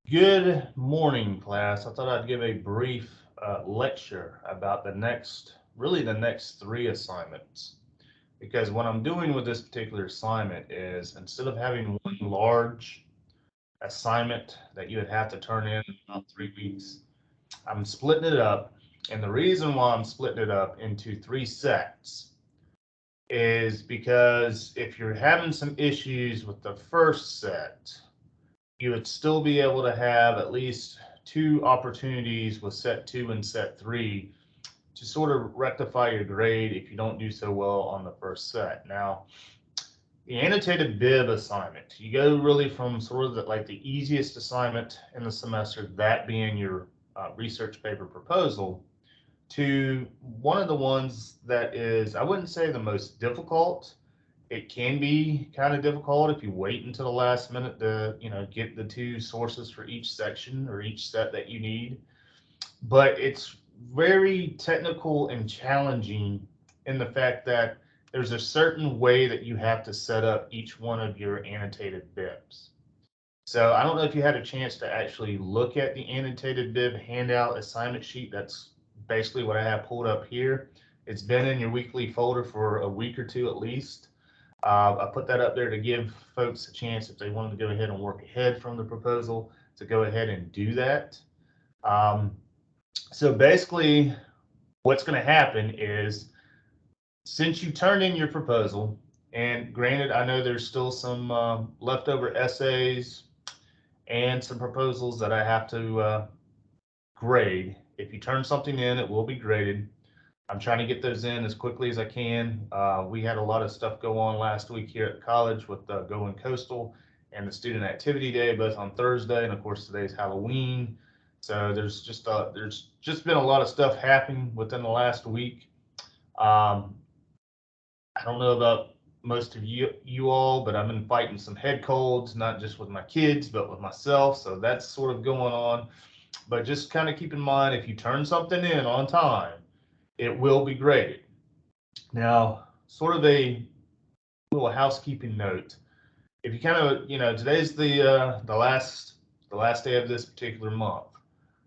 Good morning, class. I thought I'd give a brief lecture about the next three assignments. Because what I'm doing with this particular assignment is instead of having one large assignment that you would have to turn in about 3 weeks, I'm splitting it up. And the reason why I'm splitting it up into three sets is because if you're having some issues with the first set, you would still be able to have at least two opportunities with set two and set three to sort of rectify your grade if you don't do so well on the first set. Now, the annotated bib assignment, you go really from sort of like the easiest assignment in the semester, that being your research paper proposal, to one of the ones that is, I wouldn't say the most difficult. It can be kind of difficult if you wait until the last minute to, get the two sources for each section or each set that you need. But it's very technical and challenging in the fact that there's a certain way that you have to set up each one of your annotated bibs. So I don't know if you had a chance to actually look at the annotated bib handout assignment sheet. That's basically what I have pulled up here. It's been in your weekly folder for a week or two at least. I put that up there to give folks a chance if they wanted to go ahead and work ahead from the proposal to go ahead and do that. Um, so basically, what's going to happen is since you turned in your proposal, and granted, I know there's still some leftover essays and some proposals that I have to grade. If you turn something in, it will be graded. I'm trying to get those in as quickly as I can. We had a lot of stuff go on last week here at college with Going Coastal and the Student Activity Day, both on Thursday, and of course today's Halloween. So there's just been a lot of stuff happening within the last week. Um, I don't know about most of you all, but I've been fighting some head colds, not just with my kids, but with myself. So that's sort of going on. But just kind of keep in mind if you turn something in on time, it will be graded. Now, sort of a little housekeeping note. If you kind of, today's the last day of this particular month.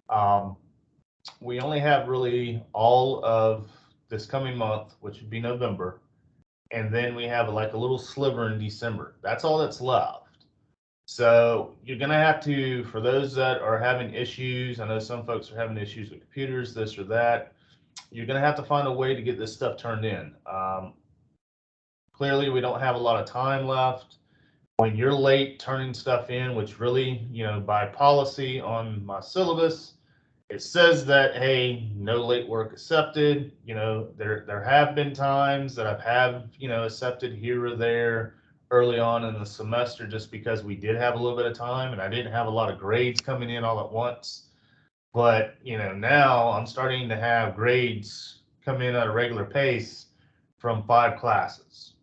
Um, we only have really all of this coming month, which would be November, and then we have like a little sliver in December. That's all that's left. So you're gonna have to, for those that are having issues, I know some folks are having issues with computers, this or that. You're gonna have to find a way to get this stuff turned in. Clearly, we don't have a lot of time left. When you're late turning stuff in, which really, by policy on my syllabus, it says that, hey, no late work accepted. There have been times that I've have, accepted here or there early on in the semester just because we did have a little bit of time and I didn't have a lot of grades coming in all at once. But, now I'm starting to have grades come in at a regular pace from 5 classes.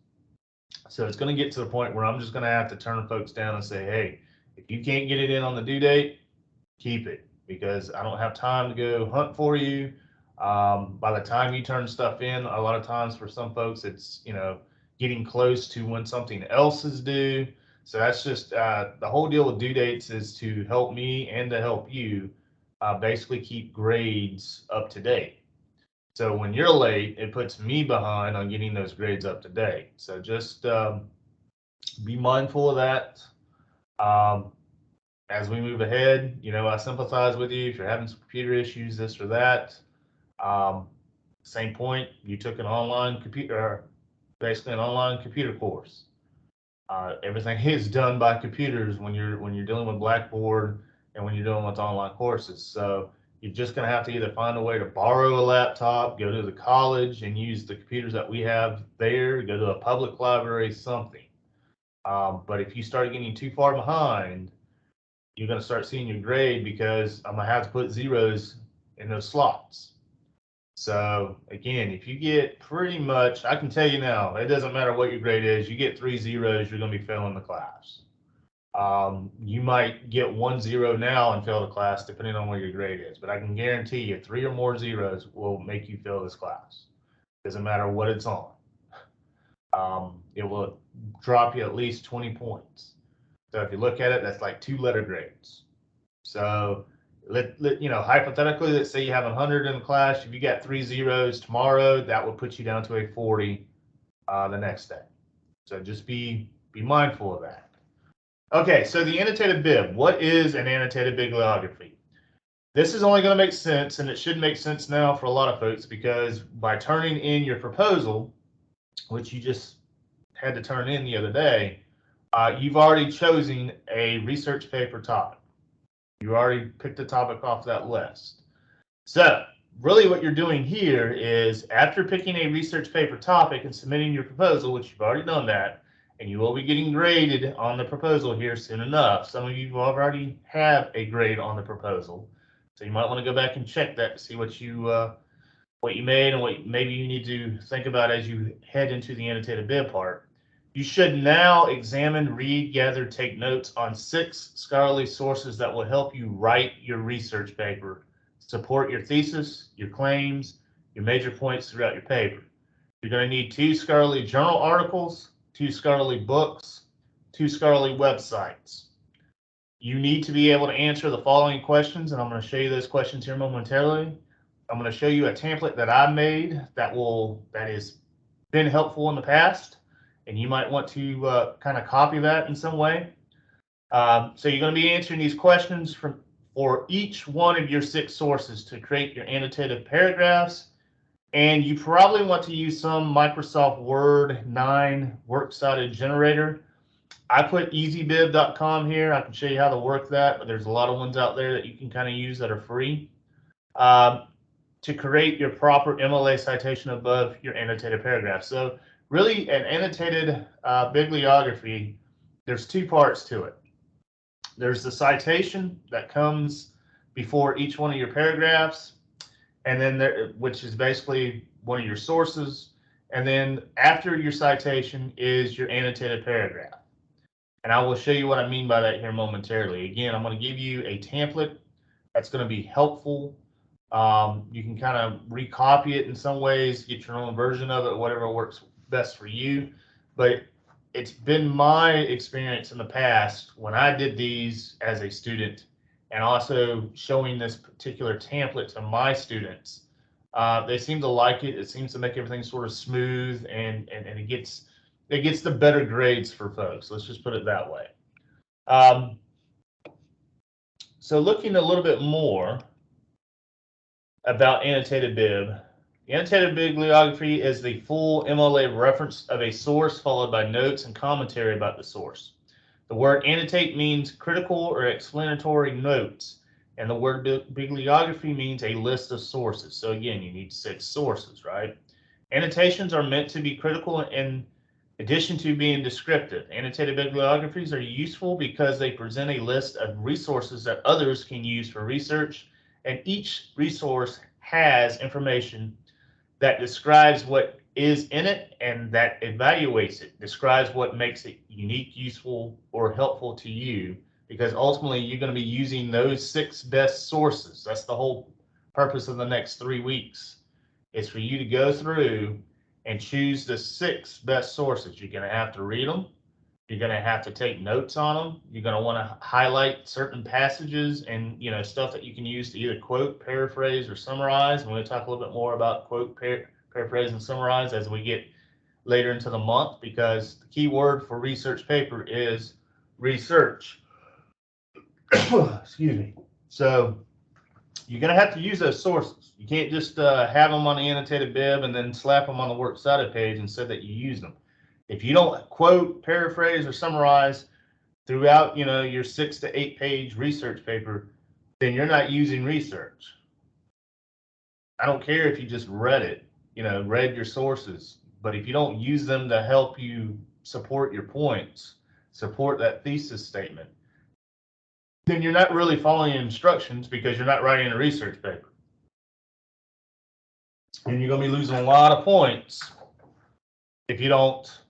So it's going to get to the point where I'm just going to have to turn folks down and say, hey, if you can't get it in on the due date, keep it because I don't have time to go hunt for you. By the time you turn stuff in, a lot of times for some folks, it's, getting close to when something else is due. So that's just the whole deal with due dates is to help me and to help you basically keep grades up to date. So when you're late, it puts me behind on getting those grades up to date. So just be mindful of that. Um, as we move ahead, I sympathize with you if you're having some computer issues, this or that. Um, Same point, you took an online computer, basically an online computer course. Everything is done by computers when you're dealing with Blackboard and when you're dealing with online courses. So you're just going to have to either find a way to borrow a laptop, go to the college and use the computers that we have there, go to a public library, something. But if you start getting too far behind, you're going to start seeing your grade because I'm going to have to put zeros in those slots. So again, if you get pretty much, I can tell you now, it doesn't matter what your grade is, you get 3 zeros, you're going to be failing the class. You might get 1 0 now and fail the class depending on what your grade is, but I can guarantee you 3 or more zeros will make you fail this class. Doesn't matter what it's on. It will drop you at least 20 points. So if you look at it, that's like 2 letter grades. So hypothetically, let's say you have 100 in the class. If you got 3 zeros tomorrow, that would put you down to a 40 the next day. So just be mindful of that. Okay, so the annotated bib. What is an annotated bibliography? This is only going to make sense, and it should make sense now for a lot of folks, because by turning in your proposal, which you just had to turn in the other day, you've already chosen a research paper topic. You already picked a topic off that list. So really what you're doing here is, after picking a research paper topic and submitting your proposal, which you've already done that, and you will be getting graded on the proposal here soon enough. Some of you already have a grade on the proposal, so you might want to go back and check that to see what you made and what maybe you need to think about as you head into the annotated bib part. You should now examine, read, gather, take notes on 6 scholarly sources that will help you write your research paper, support your thesis, your claims, your major points throughout your paper. You're going to need 2 scholarly journal articles, 2 scholarly books, 2 scholarly websites. You need to be able to answer the following questions, and I'm going to show you those questions here momentarily. I'm going to show you a template that I made that has been helpful in the past, and you might want to kind of copy that in some way. So you're going to be answering these questions for each one of your 6 sources to create your annotated paragraphs. And you probably want to use some Microsoft Word 9 works cited generator. I put easybib.com here. I can show you how to work that, but there's a lot of ones out there that you can kind of use that are free to create your proper MLA citation above your annotated paragraph. So really, an annotated bibliography, there's 2 parts to it. There's the citation that comes before each one of your paragraphs, and then which is basically one of your sources. And then after your citation is your annotated paragraph. And I will show you what I mean by that here momentarily. Again, I'm going to give you a template that's going to be helpful. You can kind of recopy it in some ways, get your own version of it, whatever works best for you. But it's been my experience in the past when I did these as a student, and also showing this particular template to my students. They seem to like it. It seems to make everything sort of smooth, and it gets the better grades for folks. Let's just put it that way. So looking a little bit more about annotated bib. The annotated bibliography is the full MLA reference of a source followed by notes and commentary about the source. The word annotate means critical or explanatory notes, and the word bibliography means a list of sources. So again, you need 6 sources, right? Annotations are meant to be critical in addition to being descriptive. Annotated bibliographies are useful because they present a list of resources that others can use for research, and each resource has information that describes what is in it and that evaluates it, describes what makes it unique, useful, or helpful to you, because ultimately you're going to be using those 6 best sources. That's the whole purpose of the next 3 weeks. It's for you to go through and choose the 6 best sources. You're going to have to read them. You're going to have to take notes on them. You're going to want to highlight certain passages and stuff that you can use to either quote, paraphrase, or summarize. And we're going to talk a little bit more about quote, paraphrase, and summarize as we get later into the month, because the key word for research paper is research. Excuse me. So you're going to have to use those sources. You can't just have them on the annotated bib and then slap them on the works cited page and say that you use them. If you don't quote, paraphrase, or summarize throughout, your 6 to 8 page research paper, then you're not using research. I don't care if you just read it, read your sources, but if you don't use them to help you support your points, support that thesis statement, then you're not really following instructions, because you're not writing a research paper. And you're going to be losing a lot of points if you don't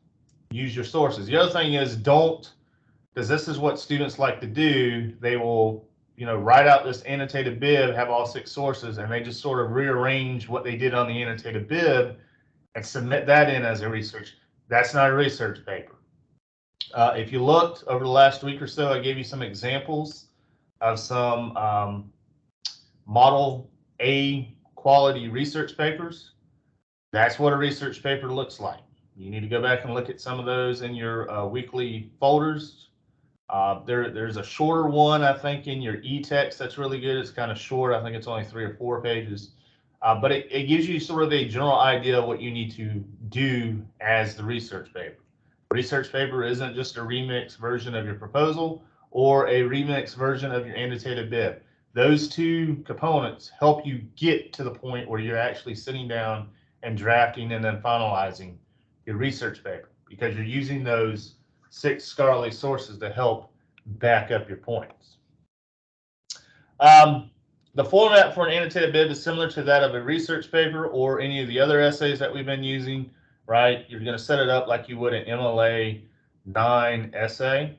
use your sources. The other thing is, because this is what students like to do, they will, write out this annotated bib, have all 6 sources, and they just sort of rearrange what they did on the annotated bib and submit that in as a research. That's not a research paper. If you looked over the last week or so, I gave you some examples of some Model A quality research papers. That's what a research paper looks like. You need to go back and look at some of those in your weekly folders. There's a shorter one, I think, in your e-text that's really good. It's kind of short. I think it's only 3 or 4 pages. But it gives you sort of a general idea of what you need to do as the research paper. Research paper isn't just a remix version of your proposal or a remix version of your annotated bib. Those two components help you get to the point where you're actually sitting down and drafting and then finalizing your research paper, because you're using those 6 scholarly sources to help back up your points. The format for an annotated bib is similar to that of a research paper or any of the other essays that we've been using, right? You're going to set it up like you would an MLA 9 essay.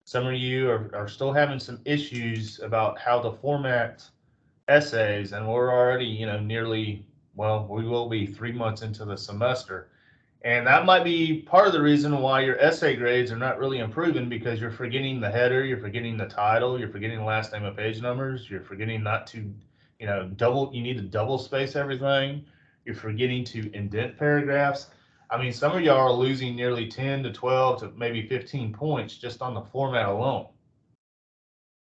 Some of you are still having some issues about how to format essays, and we're already, nearly, well, we will be 3 months into the semester. And that might be part of the reason why your essay grades are not really improving, because you're forgetting the header, you're forgetting the title, you're forgetting the last name and page numbers, you're forgetting not to, you need to double space everything, you're forgetting to indent paragraphs. I mean, some of y'all are losing nearly 10 to 12 to maybe 15 points just on the format alone.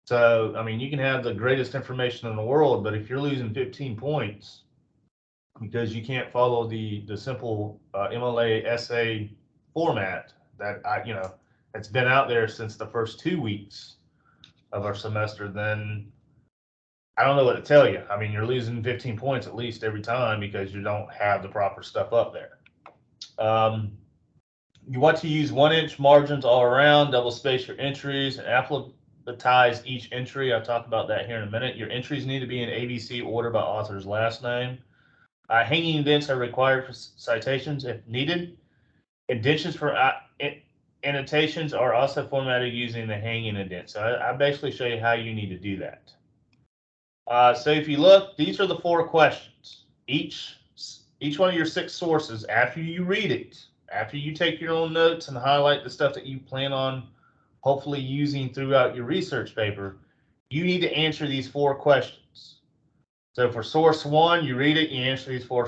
So, I mean, you can have the greatest information in the world, but if you're losing 15 points because you can't follow the simple MLA essay format that that's been out there since the first 2 weeks of our semester, then I don't know what to tell you. I mean, you're losing 15 points at least every time because you don't have the proper stuff up there. You want to use 1-inch margins all around, double space your entries, and alphabetize each entry. I'll talk about that here in a minute. Your entries need to be in ABC order by author's last name. Hanging indents are required for citations if needed. Indentions for annotations are also formatted using the hanging indent. So I basically show you how you need to do that. So if you look, these are the 4 questions. Each one of your 6 sources, after you read it, after you take your own notes and highlight the stuff that you plan on hopefully using throughout your research paper, you need to answer these 4 questions. So for source 1, you read it, you answer these four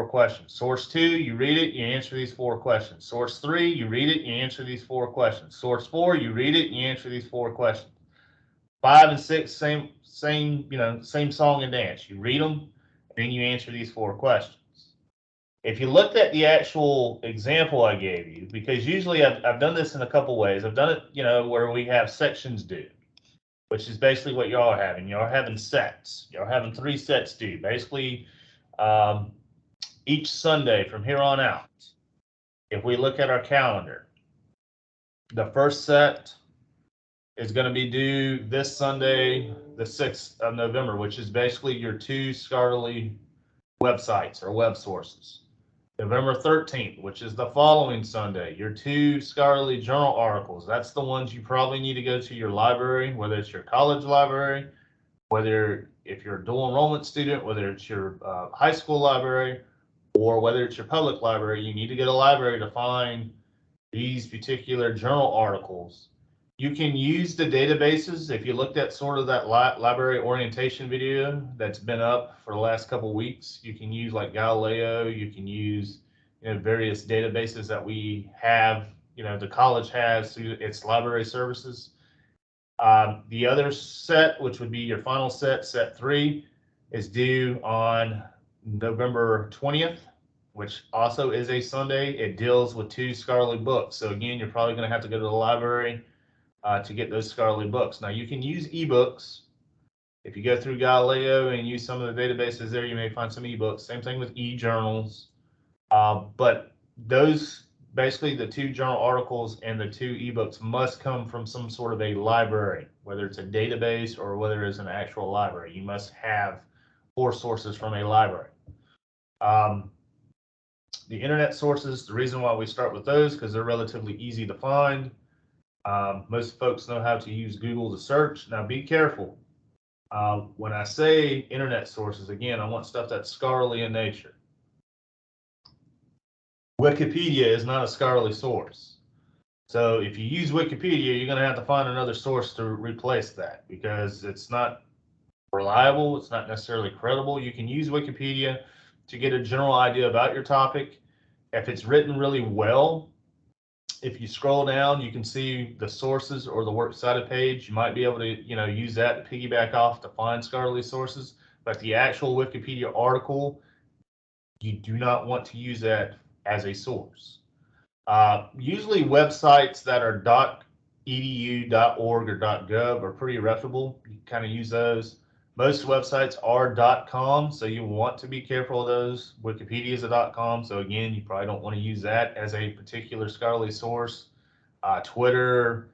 questions. Source 2, you read it, you answer these 4 questions. Source 3, you read it, you answer these 4 questions. Source 4, you read it, you answer these 4 questions. 5 and 6, same song and dance. You read them, and then you answer these 4 questions. If you looked at the actual example I gave you, because usually I've done this in a couple ways. I've done it, where we have sections due, which is basically what y'all are having. Y'all are having sets. Y'all are having 3 sets due. Basically, each Sunday from here on out. If we look at our calendar, the first set is going to be due this Sunday, the 6th of November, which is basically your 2 scholarly websites or web sources. November 13th, which is the following Sunday, your 2 scholarly journal articles. That's the ones you probably need to go to your library, whether it's your college library, whether if you're a dual enrollment student, whether it's your high school library, or whether it's your public library. You need to get a library to find these particular journal articles. You can use the databases. If you looked at sort of that library orientation video that's been up for the last couple of weeks, you can use like Galileo, you can use various databases that we have, the college has through its library services. The other set, which would be your final set, set 3, is due on November 20th, which also is a Sunday. It deals with 2 scholarly books. So again, you're probably going to have to go to the library to get those scholarly books. Now you can use ebooks. If you go through Galileo and use some of the databases there, you may find some ebooks. Same thing with e-journals. But those, basically the 2 journal articles and the 2 ebooks must come from some sort of a library, whether it's a database or whether it's an actual library. You must have 4 sources from a library. The internet sources, the reason why we start with those, because they're relatively easy to find. Most folks know how to use Google to search. Now be careful. When I say internet sources, again, I want stuff that's scholarly in nature. Wikipedia is not a scholarly source. So if you use Wikipedia, you're going to have to find another source to replace that because it's not reliable. It's not necessarily credible. You can use Wikipedia to get a general idea about your topic. If it's written really well, if you scroll down, you can see the sources or the works cited page. You might be able to, use that to piggyback off to find scholarly sources. But the actual Wikipedia article, you do not want to use that as a source. Usually websites that are .edu, .org, or .gov are pretty reputable. You kind of use those. Most websites are .com, so you want to be careful of those. Wikipedia is a .com, so again, you probably don't want to use that as a particular scholarly source. Twitter,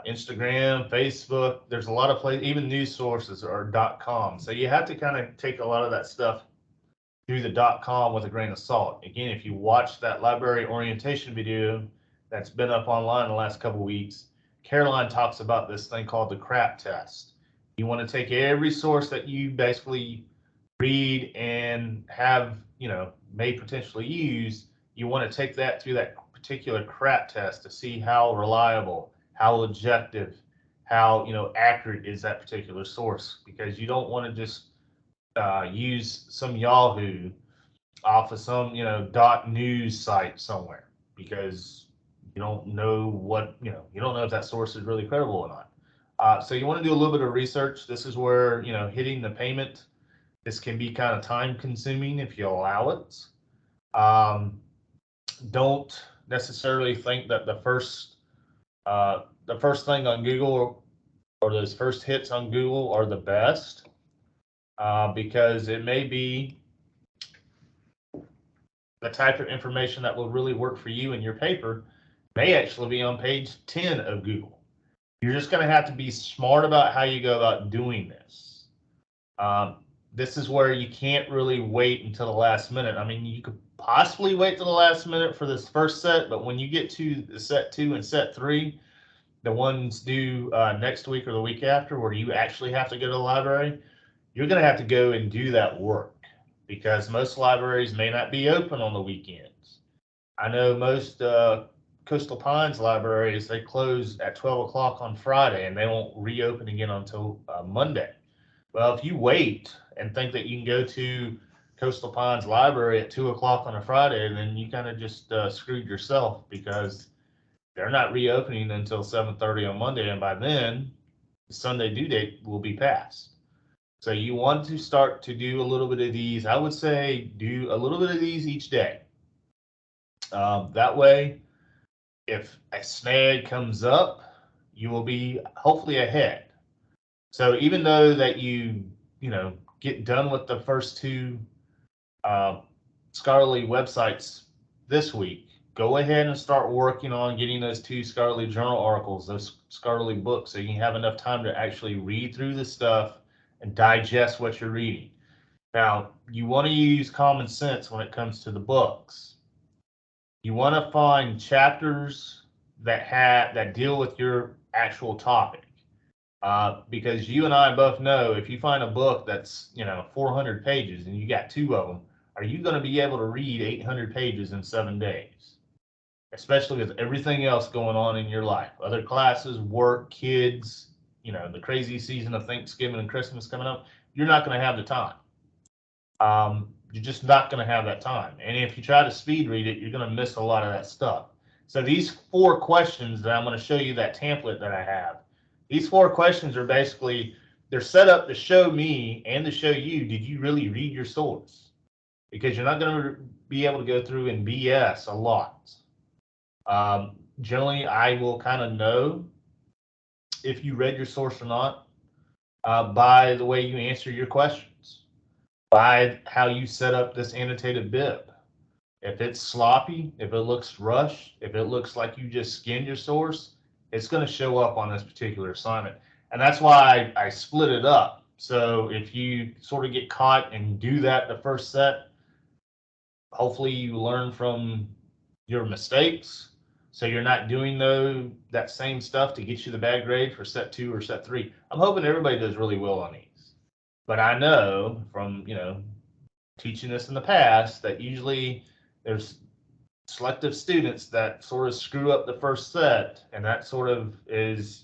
Instagram, Facebook, there's a lot of places, even news sources are .com. So you have to kind of take a lot of that stuff through the .com with a grain of salt. Again, if you watch that library orientation video that's been up online the last couple of weeks, Caroline talks about this thing called the CRAP test. You want to take every source that you basically read and have, may potentially use. You want to take that through that particular CRAP test to see how reliable, how objective, how, accurate is that particular source, because you don't want to just use some Yahoo off of some, .news site somewhere, because you don't know what, you don't know if that source is really credible or not. So you want to do a little bit of research. This is where, hitting the payment, this can be kind of time consuming if you allow it. Don't necessarily think that the first thing on Google or those first hits on Google are the best, because it may be the type of information that will really work for you in your paper may actually be on page 10 of Google. You're just going to have to be smart about how you go about doing this. This is where you can't really wait until the last minute. I mean, you could possibly wait till the last minute for this first set, but when you get to the set 2 and set 3, the ones due next week or the week after, where you actually have to go to the library, you're going to have to go and do that work, because most libraries may not be open on the weekends. I know most Coastal Pines libraries, they close at 12 o'clock on Friday and they won't reopen again until Monday. Well, if you wait and think that you can go to Coastal Pines Library at 2 o'clock on a Friday, then you kind of just screwed yourself, because they're not reopening until 7:30 on Monday, and by then, the Sunday due date will be passed. So you want to start to do a little bit of these. I would say do a little bit of these each day. That way, if a snag comes up, you will be hopefully ahead. So even though that you get done with the first two scholarly websites this week, go ahead and start working on getting those two scholarly journal articles, those scholarly books, so you can have enough time to actually read through the stuff and digest what you're reading. Now, you want to use common sense when it comes to the books. You want to find chapters that deal with your actual topic, because you and I both know, if you find a book that's 400 pages and you got two of them, are you going to be able to read 800 pages in 7 days? Especially with everything else going on in your life, other classes, work, kids, the crazy season of Thanksgiving and Christmas coming up, you're not going to have the time. You're just not going to have that time. And if you try to speed read it, you're going to miss a lot of that stuff. So these 4 questions that I'm going to show you, that template that I have, these 4 questions are basically, they're set up to show me and to show you, did you really read your source? Because you're not going to be able to go through and BS a lot. Generally, I will kind of know if you read your source or not by the way you answer your questions, by how you set up this annotated bib. If it's sloppy, if it looks rushed, if it looks like you just skinned your source, it's going to show up on this particular assignment. And that's why I split it up. So if you sort of get caught and do that the first set, hopefully you learn from your mistakes, so you're not doing that same stuff to get you the bad grade for set 2 or set 3. I'm hoping everybody does really well on these. But I know from, teaching this in the past, that usually there's selective students that sort of screw up the first set, and that sort of is,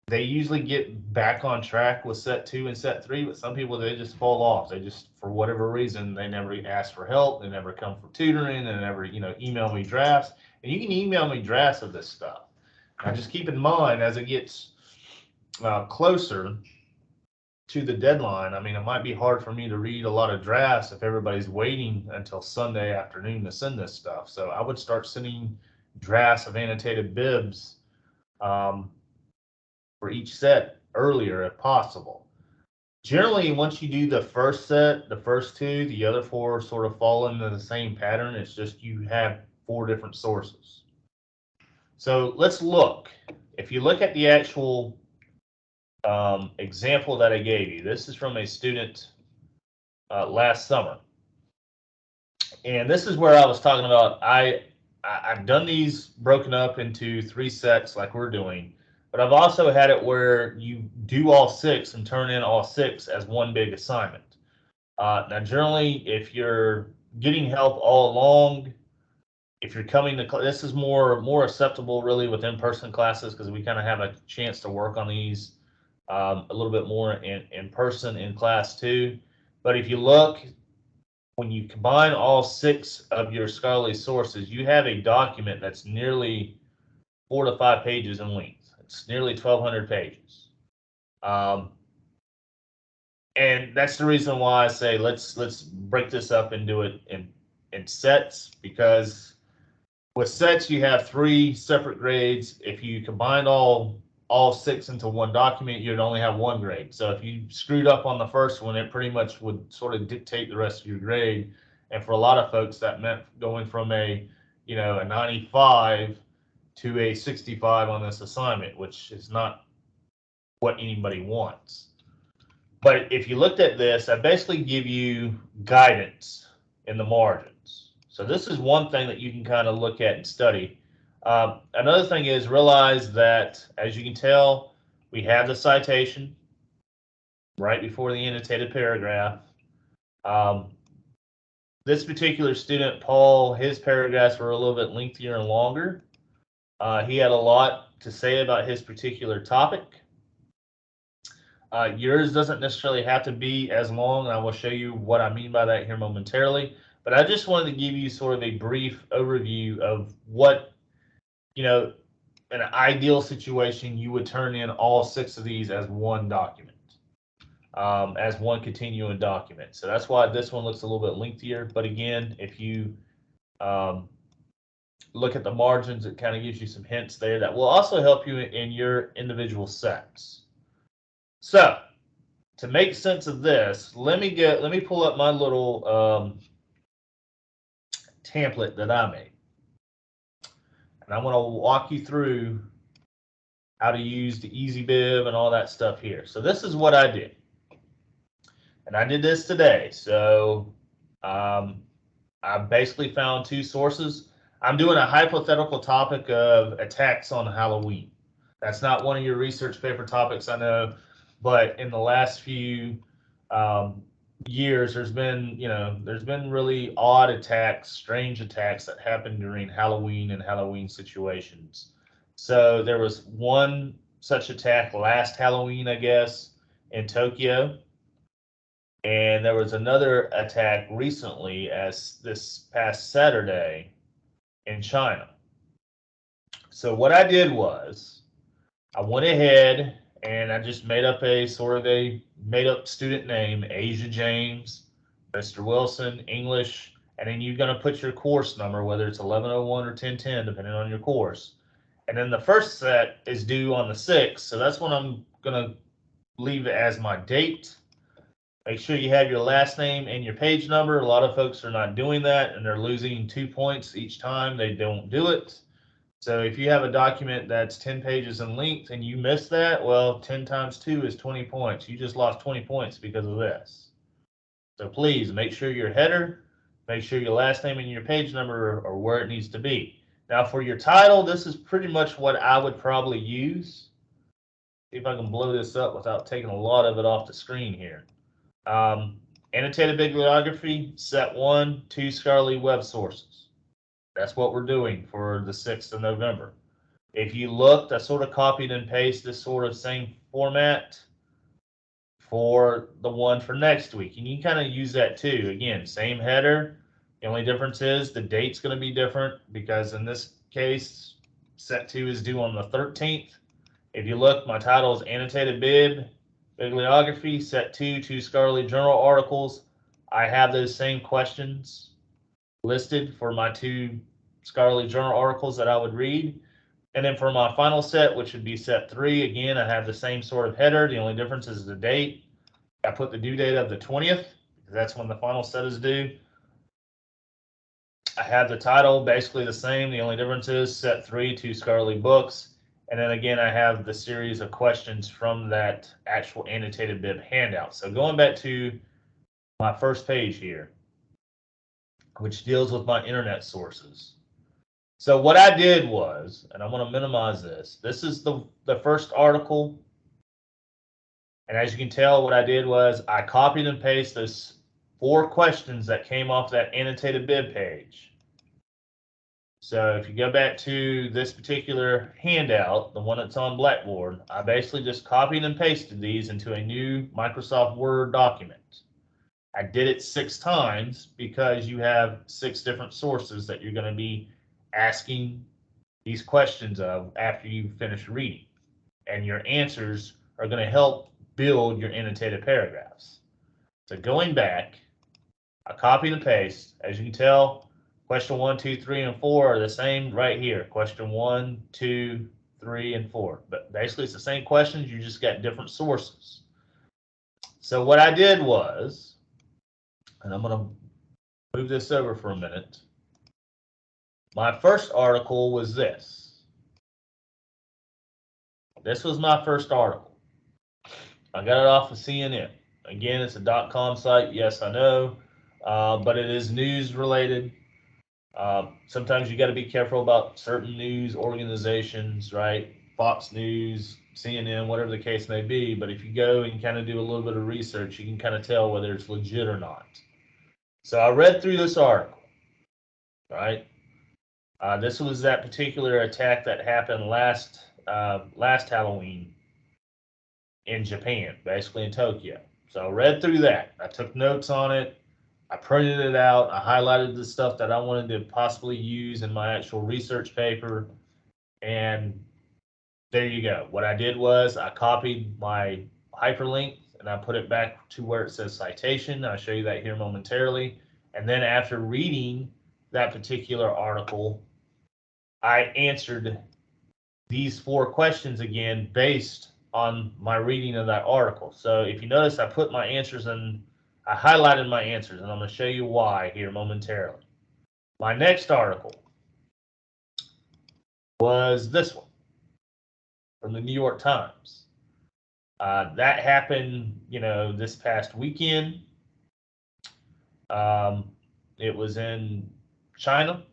they usually get back on track with set 2 and set 3, but some people, they just fall off. They just, for whatever reason, they never ask for help. They never come for tutoring. They never, email me drafts. And you can email me drafts of this stuff. Now, just keep in mind as it gets closer to the deadline, I mean, it might be hard for me to read a lot of drafts if everybody's waiting until Sunday afternoon to send this stuff. So I would start sending drafts of annotated bibs for each set earlier if possible. Generally, once you do the first set, the first two, the other four sort of fall into the same pattern. It's just you have 4 different sources. So let's look. If you look at the actual example that I gave you, this is from a student last summer. And this is where I was talking about, I've done these broken up into 3 sets like we're doing, but I've also had it where you do all 6 and turn in all 6 as one big assignment. Now, generally, if you're getting help all along, if you're coming to this is more acceptable really with in-person classes because we kind of have a chance to work on these a little bit more in person in class too. But if you look, when you combine all 6 of your scholarly sources, you have a document that's nearly 4 to 5 pages in length. It's nearly 1,200 pages. And that's the reason why I say let's break this up and do it in sets, because with sets you have 3 separate grades. If you combined all 6 into one document, you'd only have 1 grade. So if you screwed up on the first one, it pretty much would sort of dictate the rest of your grade. And for a lot of folks, that meant going from a 95 to a 65 on this assignment, which is not what anybody wants. But if you looked at this, I basically give you guidance in the margins. So this is one thing that you can kind of look at and study. Another thing is realize that, as you can tell, we have the citation right before the annotated paragraph. This particular student, Paul, his paragraphs were a little bit lengthier and longer. He had a lot to say about his particular topic. Yours doesn't necessarily have to be as long, and I will show you what I mean by that here momentarily. But I just wanted to give you sort of a brief overview of what, in an ideal situation, you would turn in all 6 of these as one document, as one continuing document. So that's why this one looks a little bit lengthier. But again, if you look at the margins, it kind of gives you some hints there that will also help you in your individual sets. So to make sense of this, let me pull up my little template that I made. And I'm going to walk you through how to use the EasyBib and all that stuff here. So this is what I did. And I did this today. So I basically found 2 sources. I'm doing a hypothetical topic of attacks on Halloween. That's not one of your research paper topics, I know. But in the last few years, there's been really odd attacks, strange attacks that happened during Halloween and Halloween situations. So there was one such attack last Halloween, I guess, in Tokyo. And there was another attack recently, as this past Saturday, in China. So what I did was I went ahead and I just made up a sort of a made up student name, Asia James, Mr. Wilson, English, and then you're going to put your course number, whether it's 1101 or 1010, depending on your course. And then the first set is due on the 6th, so that's when I'm going to leave it as my date. Make sure you have your last name and your page number. A lot of folks are not doing that, and they're losing 2 points each time they don't do it. So if you have a document that's 10 pages in length and you miss that, well, 10 times 2 is 20 points. You just lost 20 points because of this. So please make sure your header, make sure your last name and your page number are where it needs to be. Now for your title, this is pretty much what I would probably use. See if I can blow this up without taking a lot of it off the screen here. Annotated Bibliography, Set 1, 2 scholarly web sources. That's what we're doing for the 6th of November. If you looked, I sort of copied and pasted this sort of same format for the one for next week. And you can kind of use that too. Again, same header. The only difference is the date's going to be different because in this case, set 2 is due on the 13th. If you look, my title is Annotated Bibliography, set 2 scholarly journal articles. I have those same questions listed for my 2 scholarly journal articles that I would read. And then for my final set, which would be set 3, again, I have the same sort of header. The only difference is the date. I put the due date of the 20th, because that's when the final set is due. I have the title basically the same. The only difference is set 3, 2 scholarly books. And then again, I have the series of questions from that actual annotated bib handout. So going back to my first page here, which deals with my internet sources. So what I did was, and I'm going to minimize this. This is the first article. And as you can tell, what I did was I copied and pasted those 4 questions that came off that annotated bib page. So if you go back to this particular handout, the one that's on Blackboard, I basically just copied and pasted these into a new Microsoft Word document. I did it 6 times because you have 6 different sources that you're going to be asking these questions of after you finish reading. And your answers are going to help build your annotated paragraphs. So going back, I copy and paste. As you can tell, question 1, 2, 3, and 4 are the same right here. Question 1, 2, 3, and 4. But basically, it's the same questions. You just got different sources. So what I did was, and I'm going to move this over for a minute. My first article was this. This was my first article. I got it off of CNN. Again, it's a .com site. Yes, I know, but it is news related. Sometimes you got to be careful about certain news organizations, right? Fox News, CNN, whatever the case may be. But if you go and kind of do a little bit of research, you can kind of tell whether it's legit or not. So I read through this article, right? This was that particular attack that happened last Halloween in Japan, basically in Tokyo. So I read through that. I took notes on it. I printed it out. I highlighted the stuff that I wanted to possibly use in my actual research paper. And there you go. What I did was I copied my hyperlink and I put it back to where it says citation. I'll show you that here momentarily. And then after reading that particular article, I answered these 4 questions again based on my reading of that article. So if you notice, I put my answers in, I highlighted my answers, and I'm going to show you why here momentarily. My next article was this one from the New York Times. That happened, this past weekend. It was in China.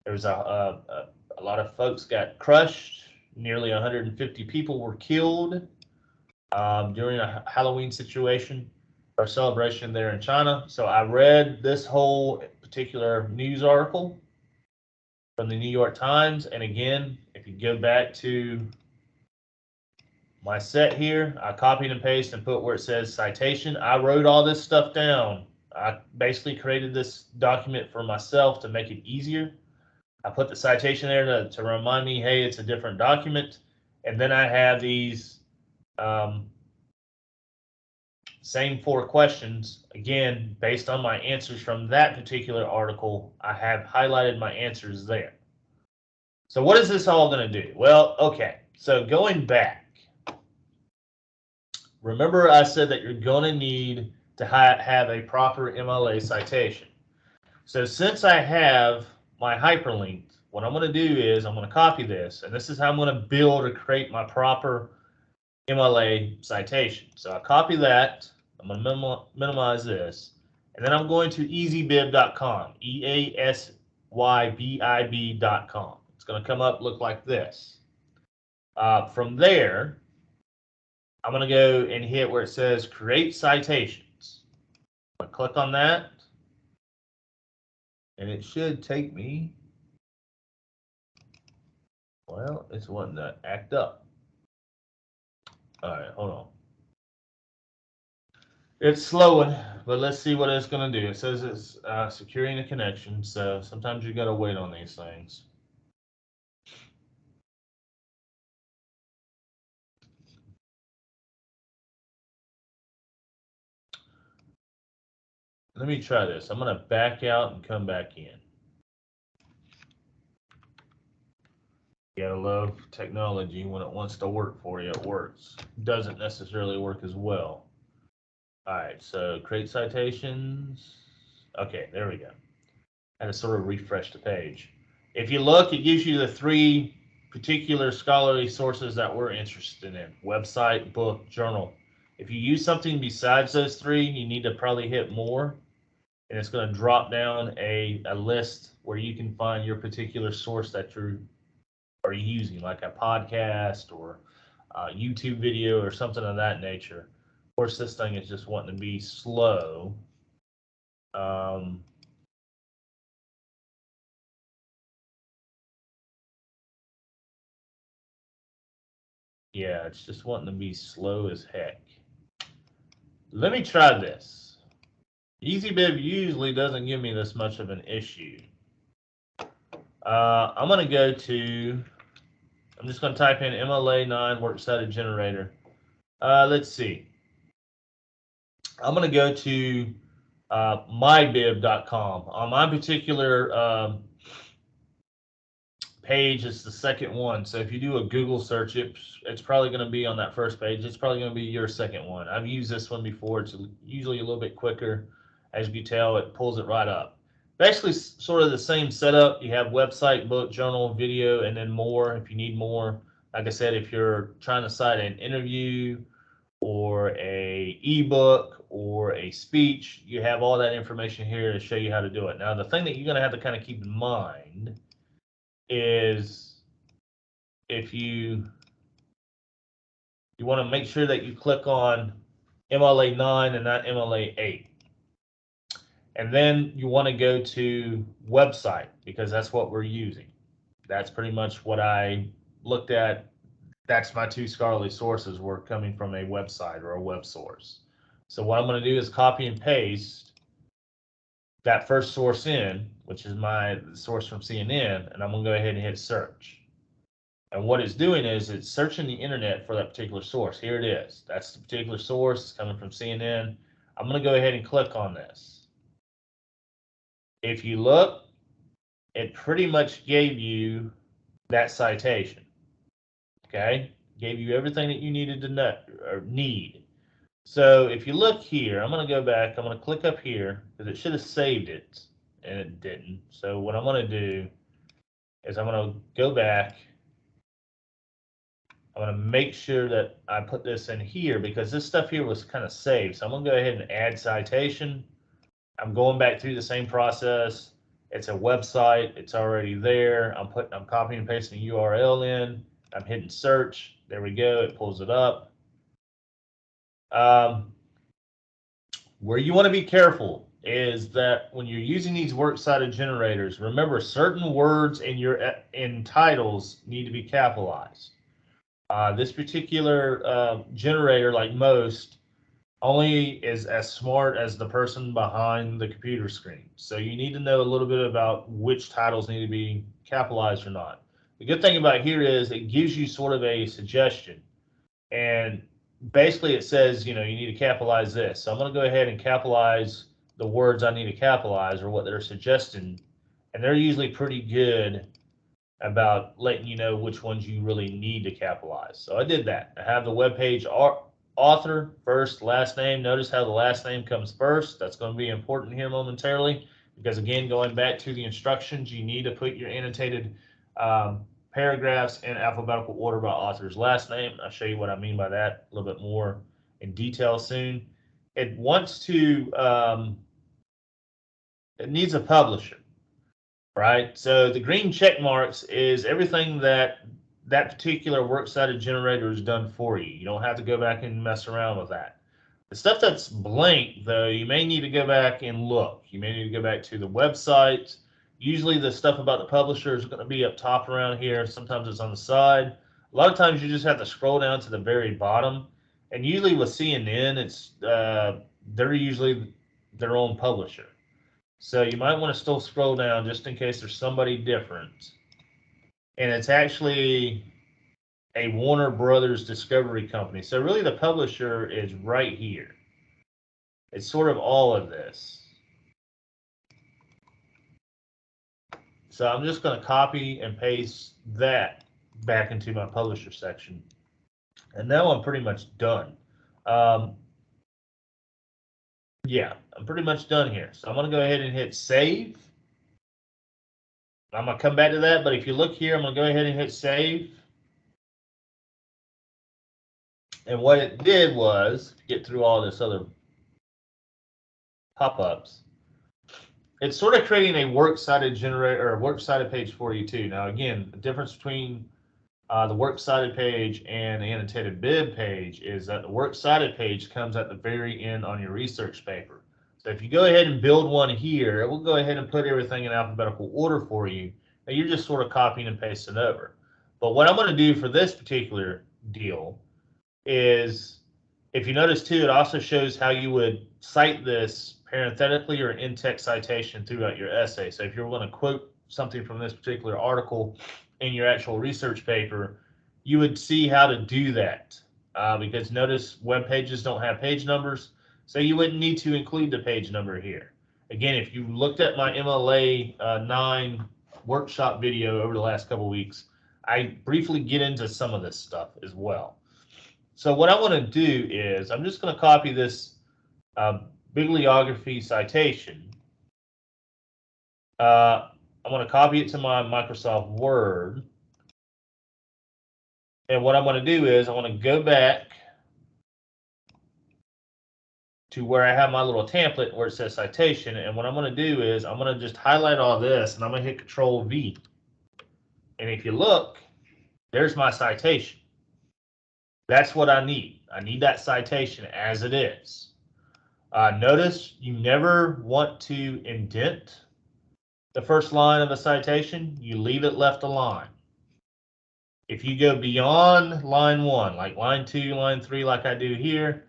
There was a lot of folks got crushed. Nearly 150 people were killed during a Halloween situation or celebration there in China. So I read this whole particular news article from the New York Times. And again, if you go back to my set here, I copied and pasted and put where it says citation. I wrote all this stuff down. I basically created this document for myself to make it easier. I put the citation there to remind me, hey, it's a different document. And then I have these same 4 questions, again, based on my answers from that particular article. I have highlighted my answers there. So what is this all going to do? Well, okay, so going back, remember I said that you're going to need to have a proper MLA citation. So since I have my hyperlink, what I'm going to do is I'm going to copy this, and this is how I'm going to build or create my proper MLA citation. So I copy that. I'm going to minimize this, and then I'm going to easybib.com, EASYBIB.com. It's going to come up, look like this. From there, I'm going to go and hit where it says create citations. I'm going to click on that. And it should take me, well, it's wanting to act up. All right, hold on. It's slowing, but let's see what it's going to do. It says it's securing a connection, so sometimes you got to wait on these things. Let me try this. I'm going to back out and come back in. You gotta love technology. When it wants to work for you, it works. Doesn't necessarily work as well. All right, so create citations. Okay, there we go. And it sort of refresh the page. If you look, it gives you the three particular scholarly sources that we're interested in: website, book, journal. If you use something besides those three, you need to probably hit more, and it's going to drop down a list where you can find your particular source that you're are using, like a podcast or a YouTube video or something of that nature. Of course, this thing is just wanting to be slow. Um, yeah, it's just wanting to be slow as heck. Let me try this. EasyBib usually doesn't give me this much of an issue. I'm going to go to, I'm just going to type in MLA9 works cited generator. Let's see. I'm going to go to mybib.com. On my particular page, it's the second one. So if you do a Google search, it's probably going to be on that first page. It's probably going to be your second one. I've used this one before. It's usually a little bit quicker. As you can tell, it pulls it right up. Basically, sort of the same setup. You have website, book, journal, video, and then more if you need more. Like I said, if you're trying to cite an interview or a ebook or a speech, you have all that information here to show you how to do it. Now, the thing that you're going to have to kind of keep in mind is if you want to make sure that you click on MLA 9 and not MLA 8. And then you want to go to website because that's what we're using. That's pretty much what I looked at. That's my two scholarly sources were coming from a website or a web source. So what I'm going to do is copy and paste that first source in, which is my source from CNN, and I'm going to go ahead and hit search. And what it's doing is it's searching the internet for that particular source. Here it is. That's the particular source. It's coming from CNN. I'm going to go ahead and click on this. If you look, it pretty much gave you that citation. Okay? Gave you everything that you needed to know or need. So if you look here, I'm going to go back. I'm going to click up here because it should have saved it and it didn't. So what I'm going to do is I'm going to go back. I'm going to make sure that I put this in here because this stuff here was kind of saved. So I'm going to go ahead and add citation. I'm going back through the same process. It's a website. It's already there. I'm copying and pasting the URL in. I'm hitting search. There we go. It pulls it up. Where you want to be careful is that when you're using these works cited generators, remember certain words in titles need to be capitalized. This particular generator, like most, only is as smart as the person behind the computer screen. So you need to know a little bit about which titles need to be capitalized or not. The good thing about here is it gives you sort of a suggestion. And basically it says, you need to capitalize this. So I'm going to go ahead and capitalize the words I need to capitalize or what they're suggesting. And they're usually pretty good about letting you know which ones you really need to capitalize. So I did that. I have the web page author, first, last name. Notice how the last name comes first. That's going to be important here momentarily because, again, going back to the instructions, you need to put your annotated paragraphs in alphabetical order by author's last name. I'll show you what I mean by that a little bit more in detail soon. It wants to, it needs a publisher, right? So the green check marks is everything that particular works cited generator has done for you. You don't have to go back and mess around with that. The stuff that's blank, though, you may need to go back and look. You may need to go back to the website Usually the stuff about the publisher is going to be up top around here. Sometimes it's on the side. A lot of times you just have to scroll down to the very bottom. And usually with CNN, they're usually their own publisher. So you might want to still scroll down just in case there's somebody different. And it's actually a Warner Brothers Discovery company. So really the publisher is right here. It's sort of all of this. So I'm just going to copy and paste that back into my publisher section. And now I'm pretty much done. Yeah, I'm pretty much done here. So I'm going to go ahead and hit save. I'm going to come back to that, but if you look here, I'm going to go ahead and hit save. And what it did was get through all this other pop-ups. It's sort of creating a works cited generator or a works cited page for you too. Now, again, the difference between the works cited page and the annotated bib page is that the works cited page comes at the very end on your research paper. So if you go ahead and build one here, it will go ahead and put everything in alphabetical order for you. Now you're just sort of copying and pasting over. But what I'm going to do for this particular deal is, if you notice too, it also shows how you would cite this parenthetically or in-text citation throughout your essay. So if you're going to quote something from this particular article in your actual research paper, you would see how to do that. Because notice web pages don't have page numbers, so you wouldn't need to include the page number here. Again, if you looked at my MLA 9 workshop video over the last couple weeks, I briefly get into some of this stuff as well. So what I want to do is I'm just going to copy this bibliography citation. I'm going to copy it to my Microsoft Word. And what I'm going to do is I want to go back to where I have my little template where it says citation. And what I'm going to do is I'm going to just highlight all this and I'm going to hit Control V. And if you look, there's my citation. That's what I need. I need that citation as it is. Notice you never want to indent the first line of a citation. You leave it left align. If you go beyond line 1, like line 2, line 3, like I do here,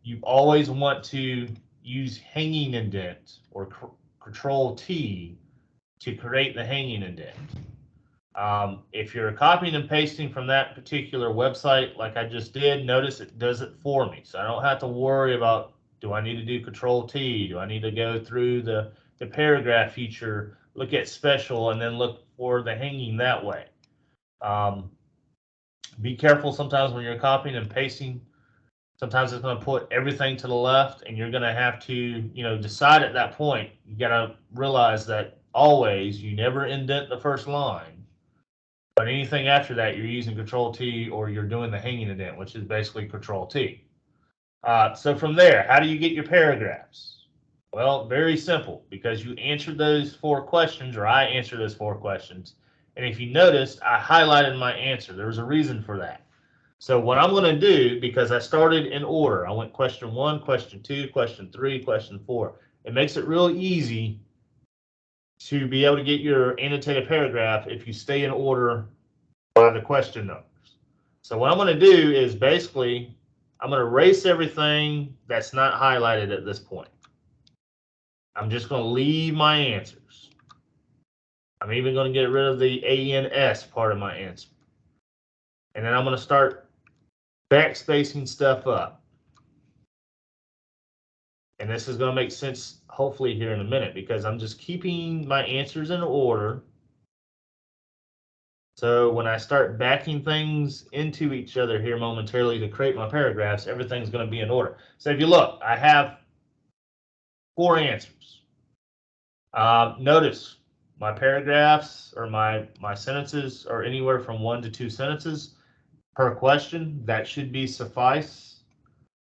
you always want to use hanging indent or Control T to create the hanging indent. If you're copying and pasting from that particular website, like I just did, notice it does it for me. So I don't have to worry about, do I need to do Control T? Do I need to go through the paragraph feature, look at special, and then look for the hanging that way? Be careful sometimes when you're copying and pasting. Sometimes it's going to put everything to the left, and you're going to have to, decide at that point. You got to realize that always you never indent the first line, but anything after that you're using Control T or you're doing the hanging indent, which is basically Control T. So from there, how do you get your paragraphs? Well, very simple, because you answered those 4 questions, or I answered those 4 questions. And if you noticed, I highlighted my answer. There was a reason for that. So what I'm going to do, because I started in order, I went question 1, question 2, question 3, question 4. It makes it real easy to be able to get your annotated paragraph if you stay in order by the question numbers. So what I'm going to do is basically, I'm going to erase everything that's not highlighted at this point. I'm just going to leave my answers. I'm even going to get rid of the ANS part of my answer. And then I'm going to start backspacing stuff up. And this is going to make sense, hopefully, here in a minute, because I'm just keeping my answers in order. So when I start backing things into each other here momentarily to create my paragraphs, everything's going to be in order. So if you look, I have 4 answers. Notice my paragraphs or my sentences are anywhere from 1 to 2 sentences per question. That should be suffice.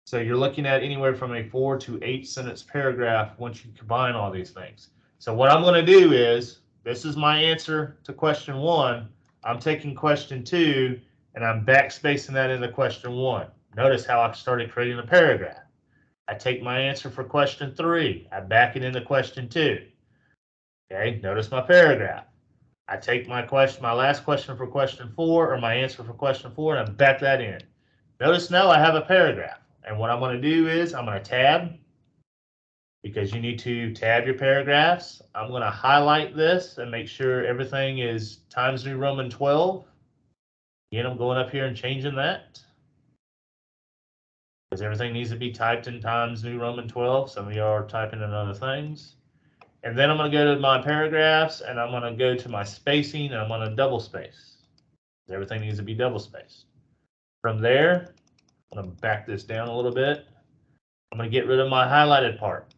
So you're looking at anywhere from a 4 to 8 sentence paragraph once you combine all these things. So what I'm going to do is, this is my answer to question 1. I'm taking question 2 and I'm backspacing that into question 1. Notice how I started creating a paragraph. I take my answer for question 3. I back it into question 2. Okay, notice my paragraph. I take my last question for question 4, or my answer for question 4, and I back that in. Notice now I have a paragraph. And what I'm going to do is I'm going to tab, because you need to tab your paragraphs. I'm going to highlight this and make sure everything is Times New Roman 12. Again, I'm going up here and changing that, because everything needs to be typed in Times New Roman 12. Some of you are typing in other things. And then I'm going to go to my paragraphs, and I'm going to go to my spacing, and I'm going to double space. Everything needs to be double spaced. From there, I'm going to back this down a little bit. I'm going to get rid of my highlighted part,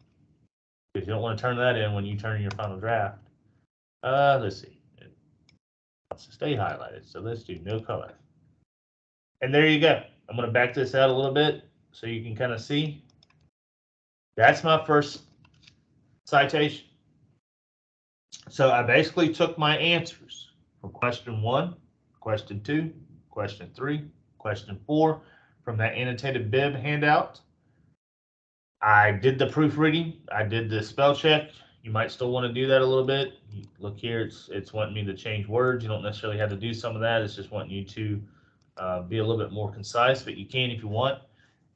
because you don't want to turn that in when you turn in your final draft. Let's see. It wants to stay highlighted, so let's do no color. And there you go. I'm going to back this out a little bit so you can kind of see. That's my first citation. So I basically took my answers from question 1, question 2, question 3, question 4 from that annotated bib handout. I did the proofreading. I did the spell check. You might still want to do that a little bit. Look here, it's wanting me to change words. You don't necessarily have to do some of that. It's just wanting you to be a little bit more concise, but you can if you want.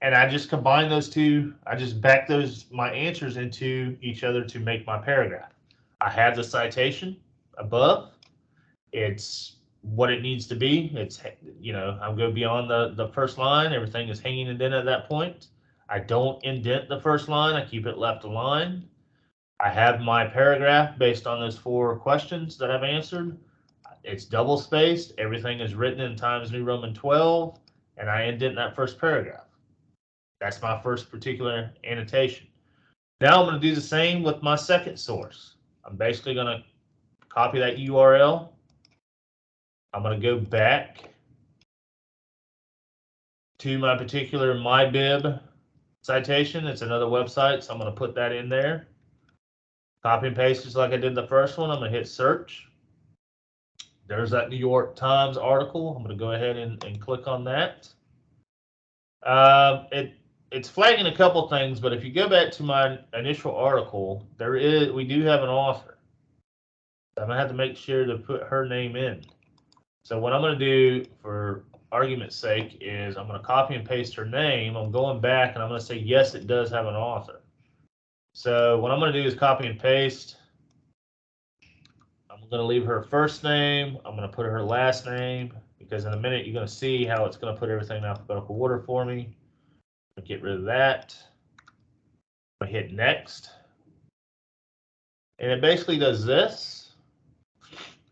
And I just combine those two. I just back my answers into each other to make my paragraph. I have the citation above. It's what it needs to be. It's, I'll go beyond the first line. Everything is hanging indented at that point. I don't indent the first line. I keep it left aligned. I have my paragraph based on those 4 questions that I've answered. It's double spaced. Everything is written in Times New Roman 12, and I indent that first paragraph. That's my first particular annotation. Now I'm going to do the same with my second source. I'm basically going to copy that URL. I'm going to go back to my particular MyBib citation. It's another website, so I'm going to put that in there. Copy and paste just like I did the first one. I'm going to hit search. There's that New York Times article. I'm going to go ahead and click on that. It's flagging a couple things, but if you go back to my initial article, we do have an author. I'm going to have to make sure to put her name in. So what I'm going to do, for argument's sake, is I'm going to copy and paste her name. I'm going back and I'm going to say, yes, it does have an author. So what I'm going to do is copy and paste. I'm going to leave her first name. I'm going to put her last name, because in a minute you're going to see how it's going to put everything in alphabetical order for me. I'm going to get rid of that. I'm going to hit next. And it basically does this.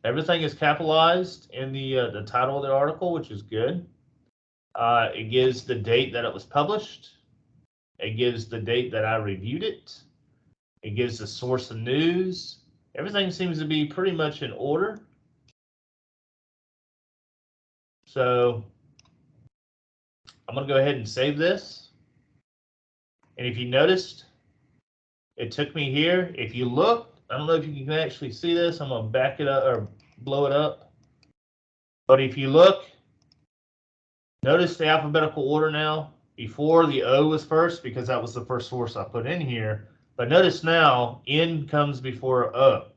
Everything is capitalized in the title of the article, which is good. It gives the date that it was published. It gives the date that I reviewed it. It gives the source of news. Everything seems to be pretty much in order. So I'm going to go ahead and save this. And if you noticed, it took me here. If you look, I don't know if you can actually see this. I'm going to back it up or blow it up. But if you look, notice the alphabetical order now. Before, the O was first because that was the first source I put in here. But notice now, N comes before O.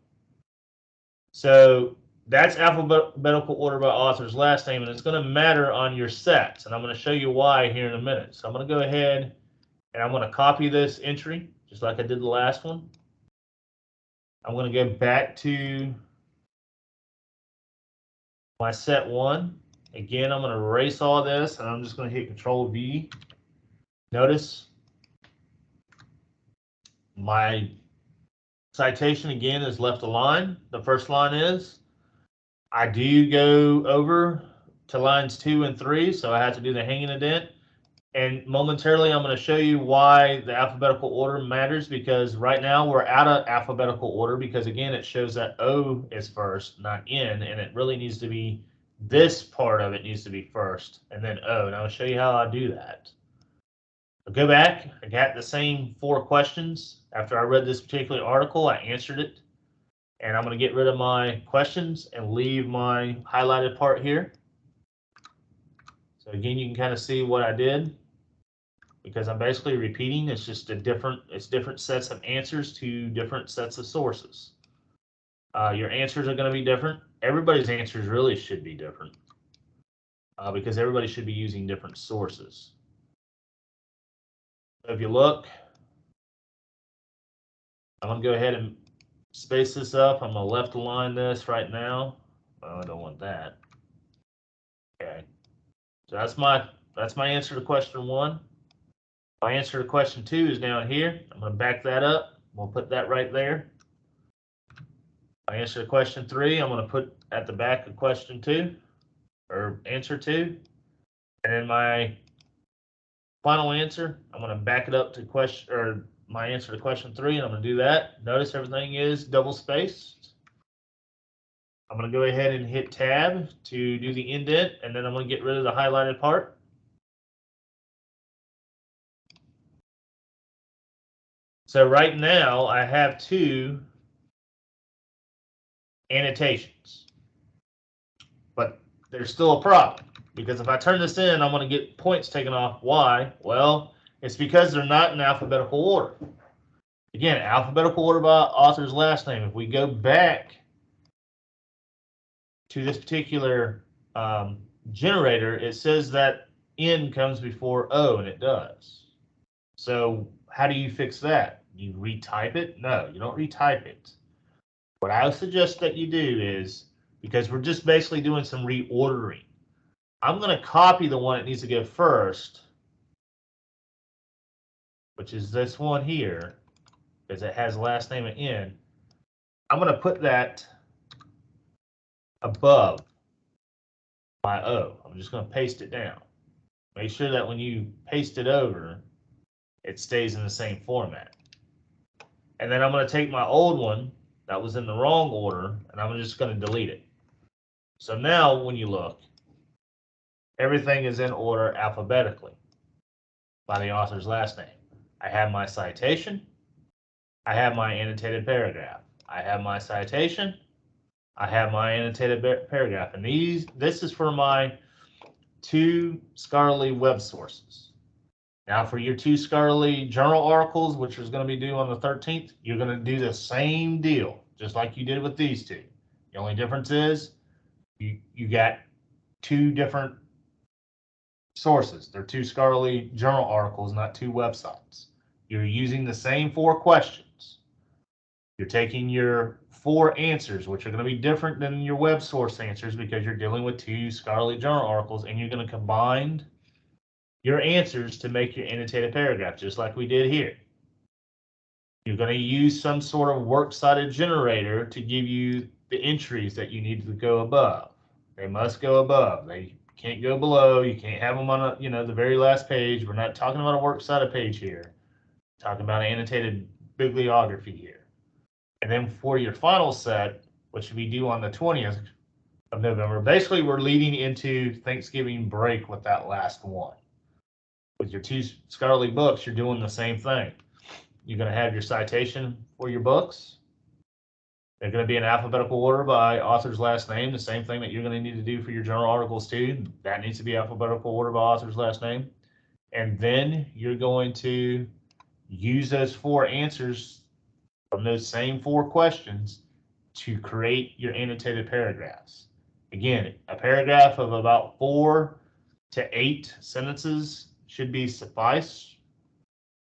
So that's alphabetical order by author's last name, and it's going to matter on your sets. And I'm going to show you why here in a minute. So I'm going to go ahead and I'm going to copy this entry, just like I did the last one. I'm going to go back to my set 1. Again, I'm going to erase all this, and I'm just going to hit Control V. Notice my citation again is left aligned. The first line is. I do go over to lines 2 and 3, so I have to do the hanging indent. And momentarily, I'm going to show you why the alphabetical order matters, because right now we're out of alphabetical order, because again, it shows that O is first, not N, and it really needs to be, this part of it needs to be first, and then O. And I'll show you how I do that. I'll go back. I got the same 4 questions. After I read this particular article, I answered it. And I'm going to get rid of my questions and leave my highlighted part here. So again, you can kind of see what I did, because I'm basically repeating. It's just different sets of answers to different sets of sources. Your answers are going to be different. Everybody's answers really should be different because everybody should be using different sources. So if you look, I'm going to go ahead and space this up. I'm going to left align this right now. Well, I don't want that. Okay. So that's my answer to question 1. My answer to question 2 is down here. I'm going to back that up. We'll put that right there. My answer to question 3, I'm going to put at the back of question 2, or answer 2. And then my final answer, I'm going to back it up to question, or my answer to question 3, and I'm going to do that. Notice everything is double spaced. I'm going to go ahead and hit tab to do the indent, and then I'm going to get rid of the highlighted part. So right now I have 2 annotations, but there's still a problem because if I turn this in, I'm going to get points taken off. Why? Well, it's because they're not in alphabetical order. Again, alphabetical order by author's last name. If we go back to this particular generator, it says that N comes before O, and it does. So how do you fix that? You retype it? No, you don't retype it. What I would suggest that you do is, because we're just basically doing some reordering, I'm going to copy the one that needs to go first, which is this one here, because it has last name of N. I'm going to put that above my O. I'm just going to paste it down. Make sure that when you paste it over, it stays in the same format. And then I'm going to take my old one that was in the wrong order, and I'm just going to delete it. So now when you look, everything is in order alphabetically by the author's last name. I have my citation. I have my annotated paragraph. I have my citation. I have my annotated paragraph. And this is for my 2 scholarly web sources. Now for your 2 scholarly journal articles, which is going to be due on the 13th, you're going to do the same deal, just like you did with these 2. The only difference is you got 2 different sources. They're 2 scholarly journal articles, not 2 websites. You're using the same 4 questions. You're taking your 4 answers, which are going to be different than your web source answers because you're dealing with 2 scholarly journal articles, and you're going to combine your answers to make your annotated paragraph, just like we did here. You're going to use some sort of works cited generator to give you the entries that you need to go above. They must go above. They can't go below. You can't have them on the very last page. We're not talking about a works cited page here. We're talking about annotated bibliography here. And then for your final set, which we do on the 20th of November, basically we're leading into Thanksgiving break with that last one. With your 2 scholarly books, you're doing the same thing. You're going to have your citation for your books. They're going to be in alphabetical order by author's last name, the same thing that you're going to need to do for your journal articles too. That needs to be alphabetical order by author's last name. And then you're going to use those 4 answers from those same 4 questions to create your annotated paragraphs. Again, a paragraph of about 4 to 8 sentences should be suffice.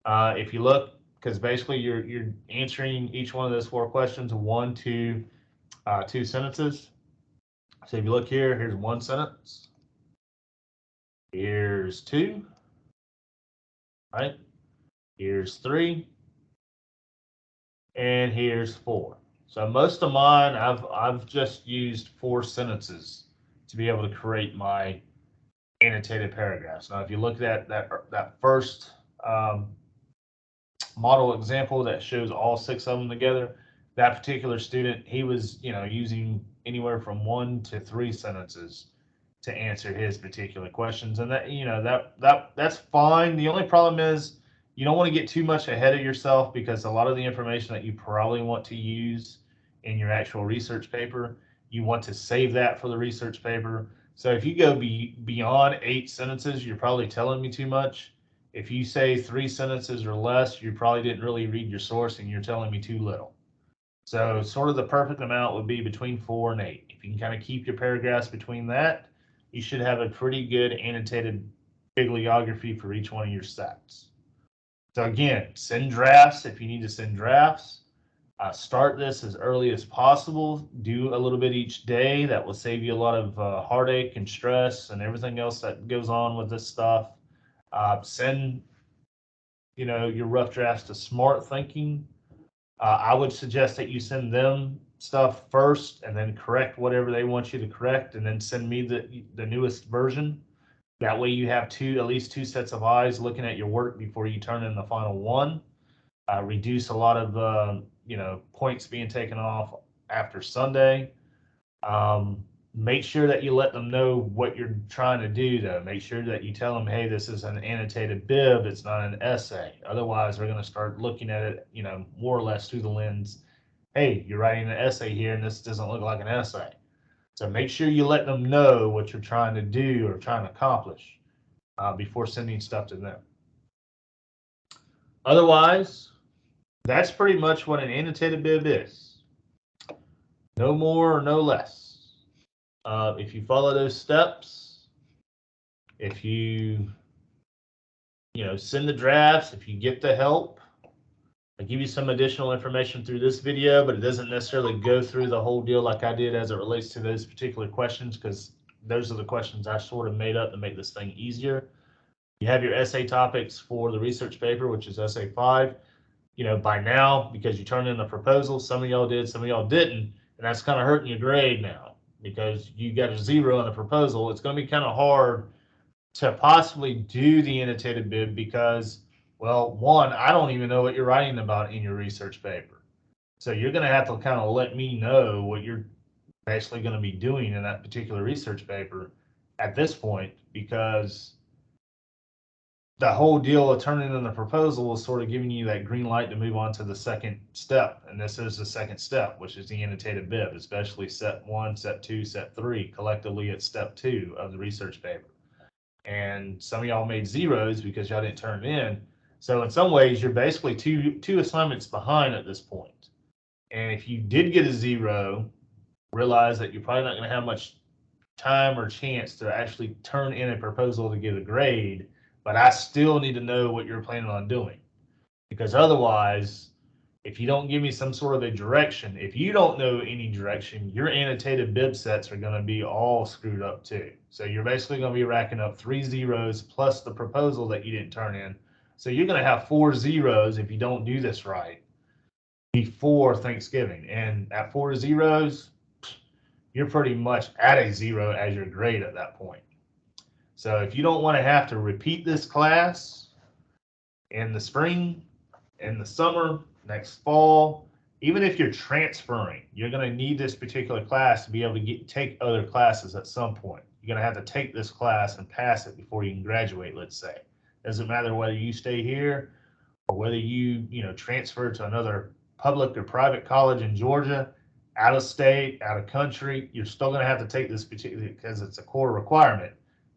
If you look, because basically you're answering each one of those 4 questions 1 to 2 sentences. So if you look here, here's 1 sentence. Here's 2. Right? Here's 3. And here's 4. So most of mine, I've just used 4 sentences to be able to create my annotated paragraphs. Now, if you look at that first model example that shows all 6 of them together, that particular student, he was using anywhere from 1 to 3 sentences to answer his particular questions, and that's fine. The only problem is you don't want to get too much ahead of yourself because a lot of the information that you probably want to use in your actual research paper, you want to save that for the research paper. So if you go beyond 8 sentences, you're probably telling me too much. If you say 3 sentences or less, you probably didn't really read your source and you're telling me too little. So sort of the perfect amount would be between 4 and 8. If you can kind of keep your paragraphs between that, you should have a pretty good annotated bibliography for each one of your sets. So again, send drafts if you need to send drafts. Start this as early as possible. Do a little bit each day. That will save you a lot of heartache and stress and everything else that goes on with this stuff. Send your rough drafts to Smart Thinking. I would suggest that you send them stuff first and then correct whatever they want you to correct, and then send me the newest version. That way you have at least two sets of eyes looking at your work before you turn in the final one. Reduce a lot of points being taken off after Sunday. Make sure that you let them know what you're trying to do, though. Make sure that you tell them, hey, this is an annotated bib, it's not an essay. Otherwise, they're going to start looking at it, more or less through the lens, hey, you're writing an essay here and this doesn't look like an essay. So make sure you let them know what you're trying to do or trying to accomplish before sending stuff to them. Otherwise, that's pretty much what an annotated bib is. No more or no less. If you follow those steps, if you send the drafts, if you get the help, I give you some additional information through this video, but it doesn't necessarily go through the whole deal like I did as it relates to those particular questions, because those are the questions I sort of made up to make this thing easier. You have your essay topics for the research paper, which is essay 5. By now, because you turned in the proposal, some of y'all did, some of y'all didn't, and that's kind of hurting your grade now because you got a 0 on the proposal. It's going to be kind of hard to possibly do the annotated bib because, well, one, I don't even know what you're writing about in your research paper. So you're going to have to kind of let me know what you're basically going to be doing in that particular research paper at this point, because the whole deal of turning in the proposal is sort of giving you that green light to move on to the second step. And this is the second step, which is the annotated bib, especially step 1, step 2, step 3. Collectively, it's step 2 of the research paper. And some of y'all made 0s because y'all didn't turn it in. So in some ways, you're basically two assignments behind at this point. And if you did get a 0, realize that you're probably not going to have much time or chance to actually turn in a proposal to get a grade, but I still need to know what you're planning on doing. Because otherwise, if you don't give me some sort of a direction, if you don't know any direction, your annotated bib sets are going to be all screwed up too. So you're basically going to be racking up 3 0s plus the proposal that you didn't turn in. So you're going to have 4 0s if you don't do this right before Thanksgiving. And at 4 0s, you're pretty much at a 0 as your grade at that point. So if you don't want to have to repeat this class in the spring, in the summer, next fall, even if you're transferring, you're going to need this particular class to be able to take other classes at some point. You're going to have to take this class and pass it before you can graduate, let's say. Doesn't matter whether you stay here or whether you transfer to another public or private college in Georgia, out of state, out of country, you're still going to have to take this particular, because it's a core requirement.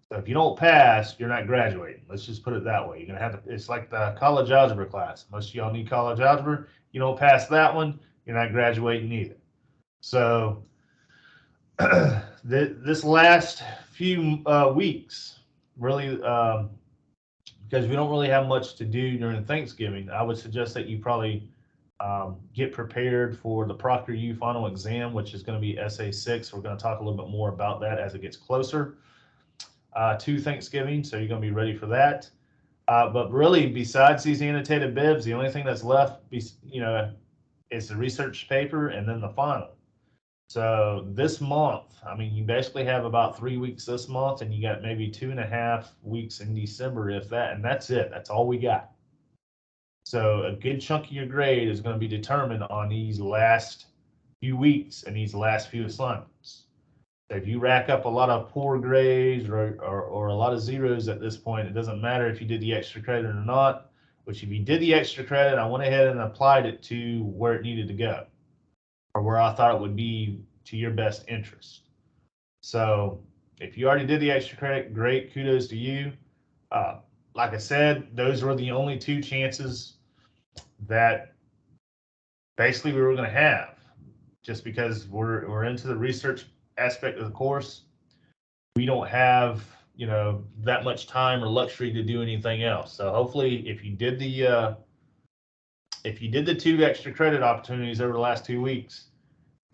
So if you don't pass, you're not graduating. Let's just put it that way. You're going to have to, it's like the college algebra class. Most of y'all need college algebra. You don't pass that one, you're not graduating either. So this last few weeks, really, because we don't really have much to do during Thanksgiving, I would suggest that you probably get prepared for the Proctor U final exam, which is going to be Essay 6. We're going to talk a little bit more about that as it gets closer to Thanksgiving, so you're going to be ready for that. But really, besides these annotated bibs, the only thing that's left, is the research paper and then the final. So this month, I mean, you basically have about 3 weeks this month, and you got maybe 2.5 weeks in December, if that, and that's it. That's all we got. So a good chunk of your grade is going to be determined on these last few weeks and these last few assignments. So if you rack up a lot of poor grades or a lot of 0s at this point, it doesn't matter if you did the extra credit or not. Which if you did the extra credit, I went ahead and applied it to where it needed to go, or where I thought it would be to your best interest. So if you already did the extra credit, great, kudos to you. Like I said, those were the only 2 chances that basically we were going to have. just because we're into the research aspect of the course, we don't have, you know, that much time or luxury to do anything else. So hopefully, if you did the 2 extra credit opportunities over the last 2 weeks,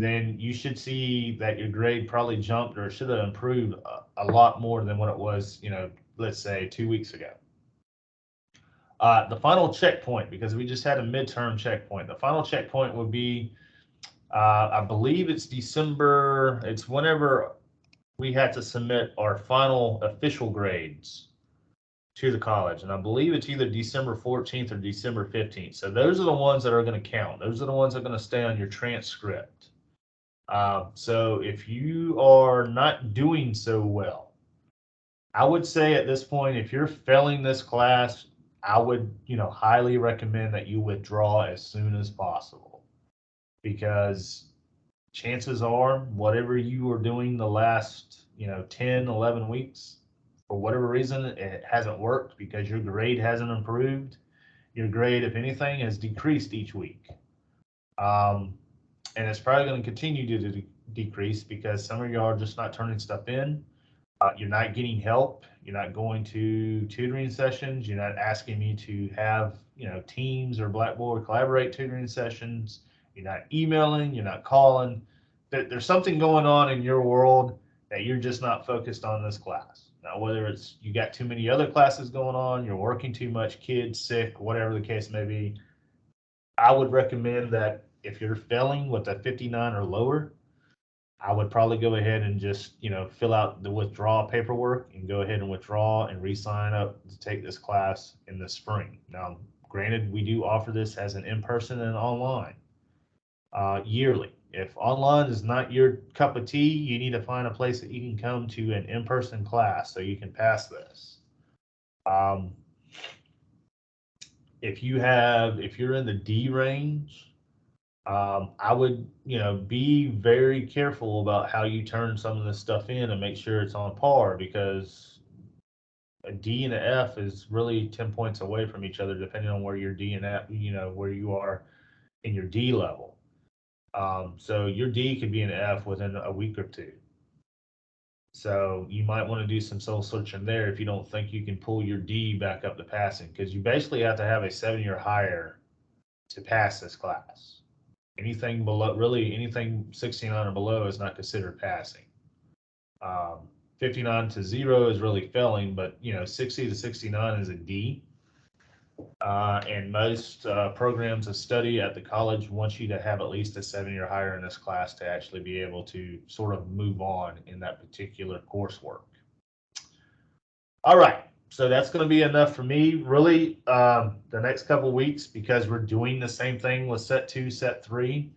then you should see that your grade probably jumped or should have improved a lot more than what it was, you know, let's say 2 weeks ago. The final checkpoint, because we just had a midterm checkpoint, the final checkpoint would be, I believe it's December, it's whenever we had to submit our final official grades to the college. And I believe it's either December 14th or December 15th. So those are the ones that are going to count. Those are the ones that are going to stay on your transcript. So if you are not doing so well, I would say at this point, if you're failing this class, I would, you know, highly recommend that you withdraw as soon as possible, because chances are whatever you are doing the last, you know, 10, 11 weeks, for whatever reason, it hasn't worked because your grade hasn't improved. Your grade, if anything, has decreased each week. And it's probably going to continue to decrease because some of y'all are just not turning stuff in. You're not getting help. You're not going to tutoring sessions. You're not asking me to have, you know, Teams or Blackboard collaborate tutoring sessions. You're not emailing. You're not calling. There's something going on in your world that you're just not focused on this class. Now, whether it's you got too many other classes going on, you're working too much, kids sick, whatever the case may be, I would recommend that if you're failing with a 59 or lower, I would probably go ahead and just, you know, fill out the withdrawal paperwork and go ahead and withdraw and re-sign up to take this class in the spring. Now, granted, we do offer this as an in-person and online yearly. If online is not your cup of tea, you need to find a place that you can come to an in-person class so you can pass this. Um, if you're in the D range, I would, you know, be very careful about how you turn some of this stuff in and make sure it's on par, because a D and a F is really 10 points away from each other, depending on where your D and F, you know, where you are in your D level. So your D could be an F within a week or two. So you might want to do some soul searching there if you don't think you can pull your D back up to passing, because you basically have to have a 70 or higher to pass this class. Anything below, really anything 69 or below is not considered passing. 59 to 0 is really failing, but you know, 60 to 69 is a D. And most programs of study at the college want you to have at least a 70 or higher in this class to actually be able to sort of move on in that particular coursework. All right, so that's going to be enough for me. Really, the next couple weeks, because we're doing the same thing with set 2, set 3,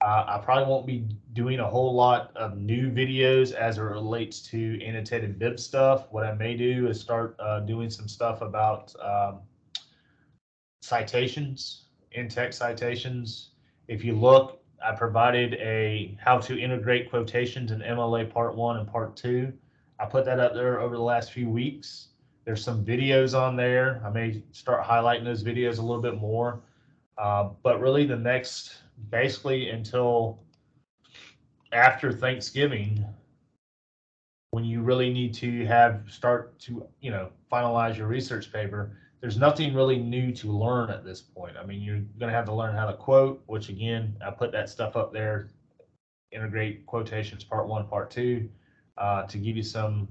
I probably won't be doing a whole lot of new videos as it relates to annotated bib stuff. What I may do is start doing some stuff about citations, in-text citations. If you look, I provided a how to integrate quotations in MLA Part 1 and Part 2. I put that up there over the last few weeks. There's some videos on there. I may start highlighting those videos a little bit more. But really the next, basically until after Thanksgiving, when you really need to start to, you know, finalize your research paper, there's nothing really new to learn at this point. I mean, you're going to have to learn how to quote, which again, I put that stuff up there, integrate quotations Part 1, Part 2, to give you some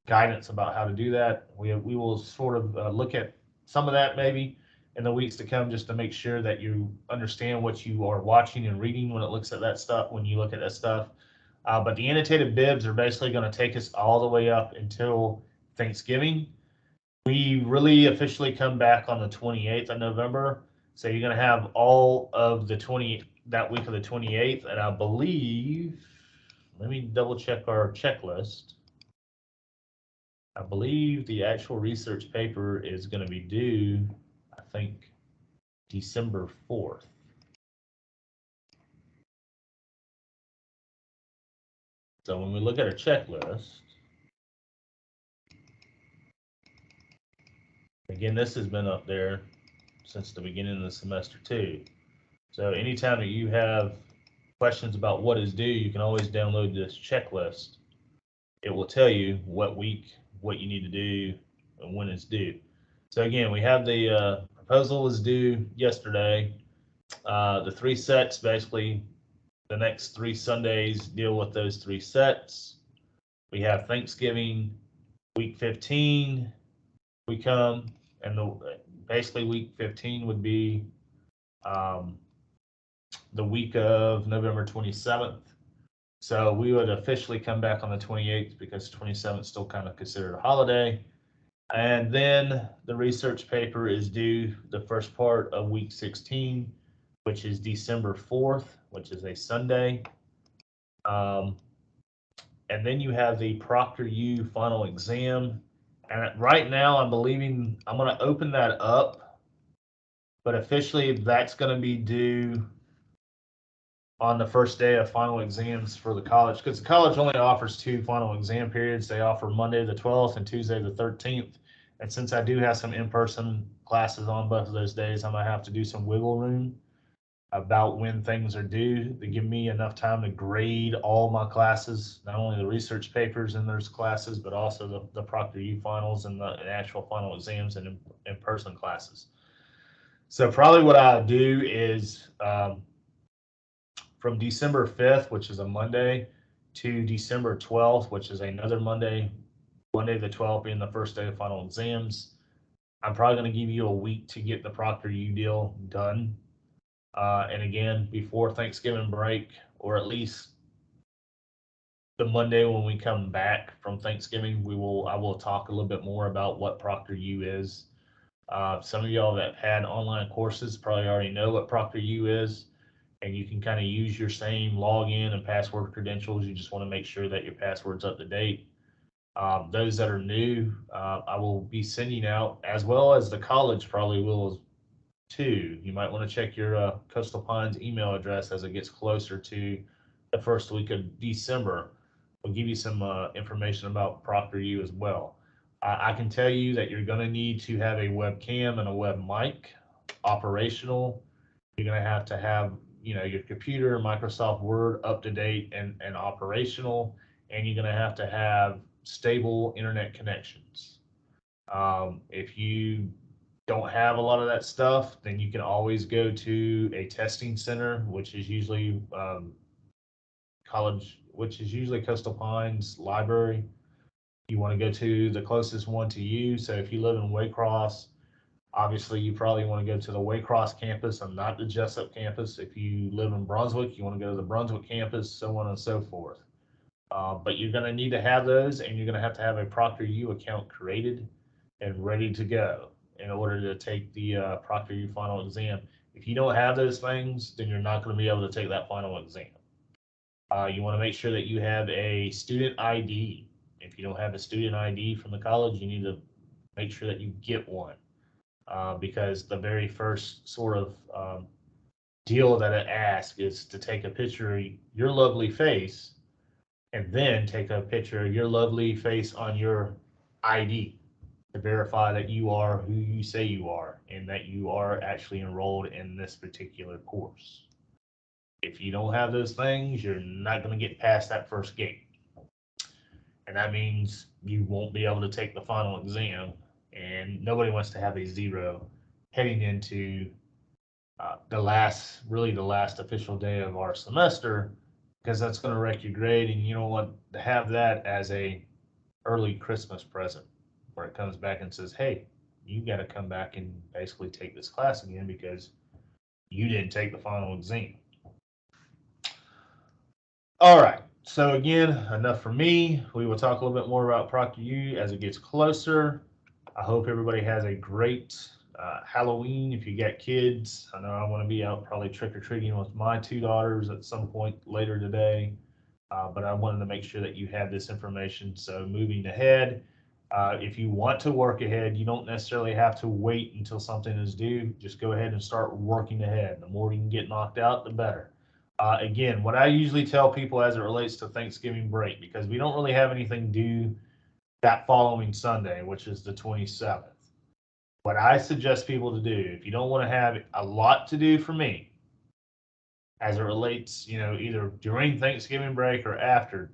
guidance about how to do that. We will sort of look at some of that maybe in the weeks to come, just to make sure that you understand what you are watching and reading when it looks at that stuff, when you look at that stuff. But the annotated bibs are basically going to take us all the way up until Thanksgiving. We really officially come back on the 28th of November. So you're going to have all of that week of the 28th. And I believe, let me double check our checklist. I believe the actual research paper is going to be due, I think, December 4th. So when we look at our checklist, again, this has been up there since the beginning of the semester too. So anytime that you have questions about what is due, you can always download this checklist. It will tell you what week, what you need to do, and when it's due. So again, we have the proposal is due yesterday. The three sets, basically the next 3 Sundays deal with those three sets. We have Thanksgiving, week 15, we come, and basically week 15 would be um, the week of November 27th. So we would officially come back on the 28th because 27th is still kind of considered a holiday. And then the research paper is due the first part of week 16, which is December 4th, which is a Sunday. Um, and then you have the ProctorU final exam. And right now, I'm believing I'm going to open that up, but officially that's going to be due on the first day of final exams for the college, because the college only offers 2 final exam periods. They offer Monday the 12th and Tuesday the 13th. And since I do have some in-person classes on both of those days, I'm going to have to do some wiggle room about when things are due to give me enough time to grade all my classes, not only the research papers in those classes, but also the ProctorU finals and the actual final exams and in-person classes. So probably what I'll do is from December 5th, which is a Monday, to December 12th, which is another Monday, Monday the 12th being the first day of final exams. I'm probably going to give you a week to get the ProctorU deal done. And again, before Thanksgiving break, or at least the Monday when we come back from Thanksgiving, I will talk a little bit more about what ProctorU is. Some of y'all that had online courses probably already know what ProctorU is, and you can kind of use your same login and password credentials. You just want to make sure that your password's up to date. Those that are new, I will be sending out, as well as the college probably will too. You might want to check your Coastal Pines email address as it gets closer to the first week of December. We'll give you some information about ProctorU as well. I can tell you that you're going to need to have a webcam and a web mic operational. You're going to have your computer, Microsoft Word up to date and operational, and you're going to have stable internet connections. If you don't have a lot of that stuff, then you can always go to a testing center, which is usually Coastal Pines Library. You want to go to the closest one to you. So if you live in Waycross, obviously you probably want to go to the Waycross campus and not the Jessup campus. If you live in Brunswick, you want to go to the Brunswick campus, so on and so forth. But you're going to need to have those, and you're going to have a ProctorU account created and ready to go in order to take the ProctorU final exam. If you don't have those things, then you're not going to be able to take that final exam. You want to make sure that you have a student ID. If you don't have a student ID from the college, you need to make sure that you get one, because the very first sort of deal that it asks is to take a picture of your lovely face and then take a picture of your lovely face on your ID to verify that you are who you say you are and that you are actually enrolled in this particular course. If you don't have those things, you're not going to get past that first gate. And that means you won't be able to take the final exam. And nobody wants to have a 0 heading into the last official day of our semester, because that's going to wreck your grade, and you don't want to have that as a early Christmas present where it comes back and says, hey, you got to come back and basically take this class again because you didn't take the final exam. All right, so again, enough for me. We will talk a little bit more about ProctorU as it gets closer. I hope everybody has a great Halloween. If you got kids, I know I want to be out probably trick-or-treating with my 2 daughters at some point later today, but I wanted to make sure that you had this information. So moving ahead, if you want to work ahead, you don't necessarily have to wait until something is due. Just go ahead and start working ahead. The more you can get knocked out, the better. Again, what I usually tell people as it relates to Thanksgiving break, because we don't really have anything due that following Sunday, which is the 27th. What I suggest people to do, if you don't want to have a lot to do for me, as it relates, either during Thanksgiving break or after.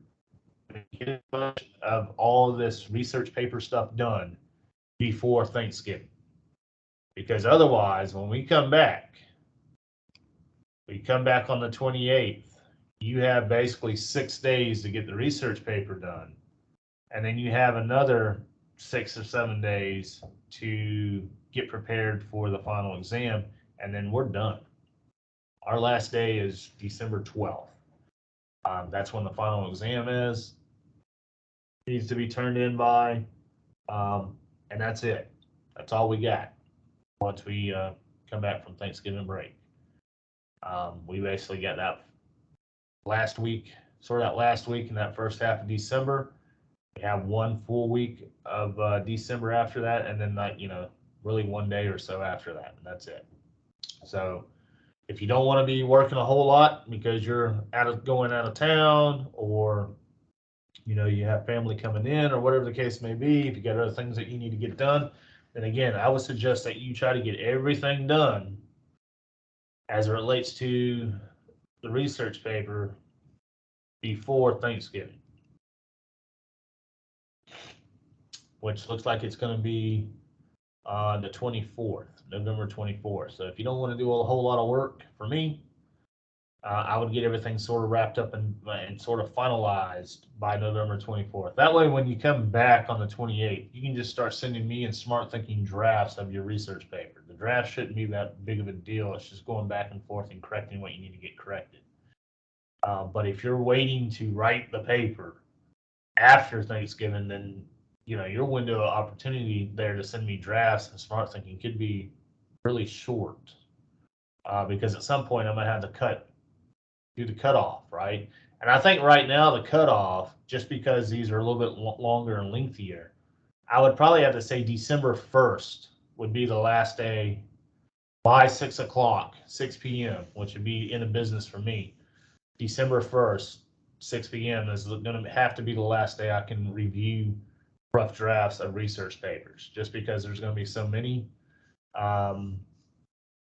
Get a bunch of all of this research paper stuff done before Thanksgiving. Because otherwise, when we come back on the 28th, you have basically 6 days to get the research paper done. And then you have another 6 or 7 days to get prepared for the final exam. And then we're done. Our last day is December 12th. That's when the final exam is. Needs to be turned in by. And that's it. That's all we got once we come back from Thanksgiving break. We basically got that last week, that last week in that first half of December. We have one full week of December after that, and then really 1 day or so after that, and that's it. So if you don't want to be working a whole lot because you're going out of town, or you have family coming in, or whatever the case may be, if you got other things that you need to get done, then again, I would suggest that you try to get everything done as it relates to the research paper before Thanksgiving, which looks like it's going to be the 24th, November 24th. So if you don't want to do a whole lot of work, for me, I would get everything sort of wrapped up and sort of finalized by November 24th. That way, when you come back on the 28th, you can just start sending me and Smart Thinking drafts of your research paper. The draft shouldn't be that big of a deal. It's just going back and forth and correcting what you need to get corrected. But if you're waiting to write the paper after Thanksgiving, then your window of opportunity there to send me drafts and Smart Thinking could be really short, because at some point I'm gonna have to do the cutoff, right? And I think right now the cutoff, just because these are a little bit longer and lengthier, I would probably have to say December 1st would be the last day by 6 o'clock, 6 p.m., which would be in the business for me. December 1st, 6 p.m. is going to have to be the last day I can review rough drafts of research papers, just because there's going to be so many.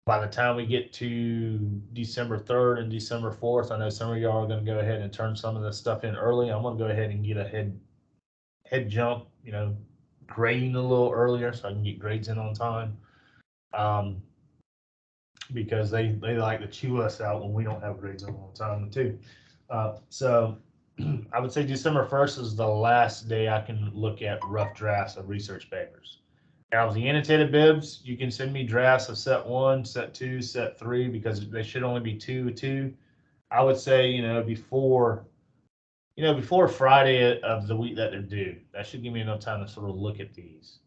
By the time we get to December 3rd and December 4th, I know some of y'all are going to go ahead and turn some of this stuff in early. I'm going to go ahead and get a head jump, grading a little earlier so I can get grades in on time. Because they like to chew us out when we don't have grades in on time too. So I would say December 1st is the last day I can look at rough drafts of research papers. Now, the annotated bibs, you can send me drafts of set 1, set 2, set 3, because they should only be two. I would say, before Friday of the week that they're due. That should give me enough time to sort of look at these.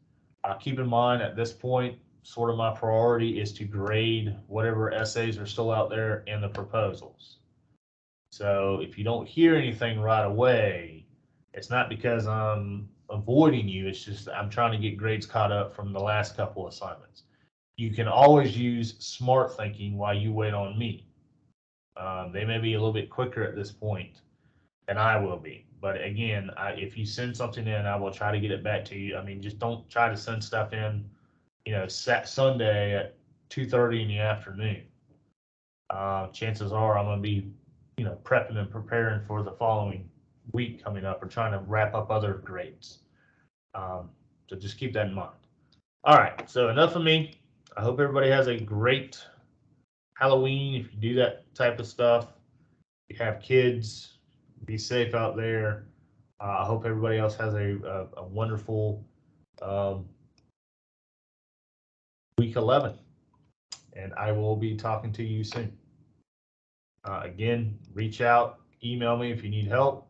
Keep in mind, at this point, sort of my priority is to grade whatever essays are still out there and the proposals. So if you don't hear anything right away, it's not because I'm avoiding you. It's just I'm trying to get grades caught up from the last couple assignments. You can always use Smart Thinking while you wait on me. They may be a little bit quicker at this point than I will be. But again, if you send something in, I will try to get it back to you. I mean, just don't try to send stuff in, Sunday at 2:30 in the afternoon. Chances are I'm going to be, prepping and preparing for the following week coming up, or trying to wrap up other grades. So just keep that in mind. All right, so enough of me. I hope everybody has a great Halloween. If you do that type of stuff, you have kids, be safe out there. I hope everybody else has a wonderful week 11, and I will be talking to you soon. Again, reach out, email me if you need help.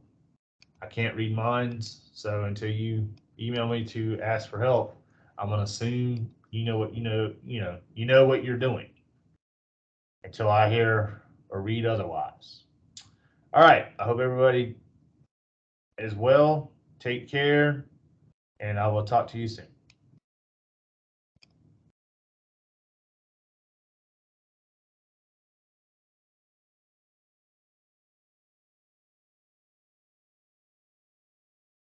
I can't read minds, so until you email me to ask for help, I'm gonna assume you know what what you're doing until I hear or read otherwise. All right, I hope everybody is well. Take care, and I will talk to you soon.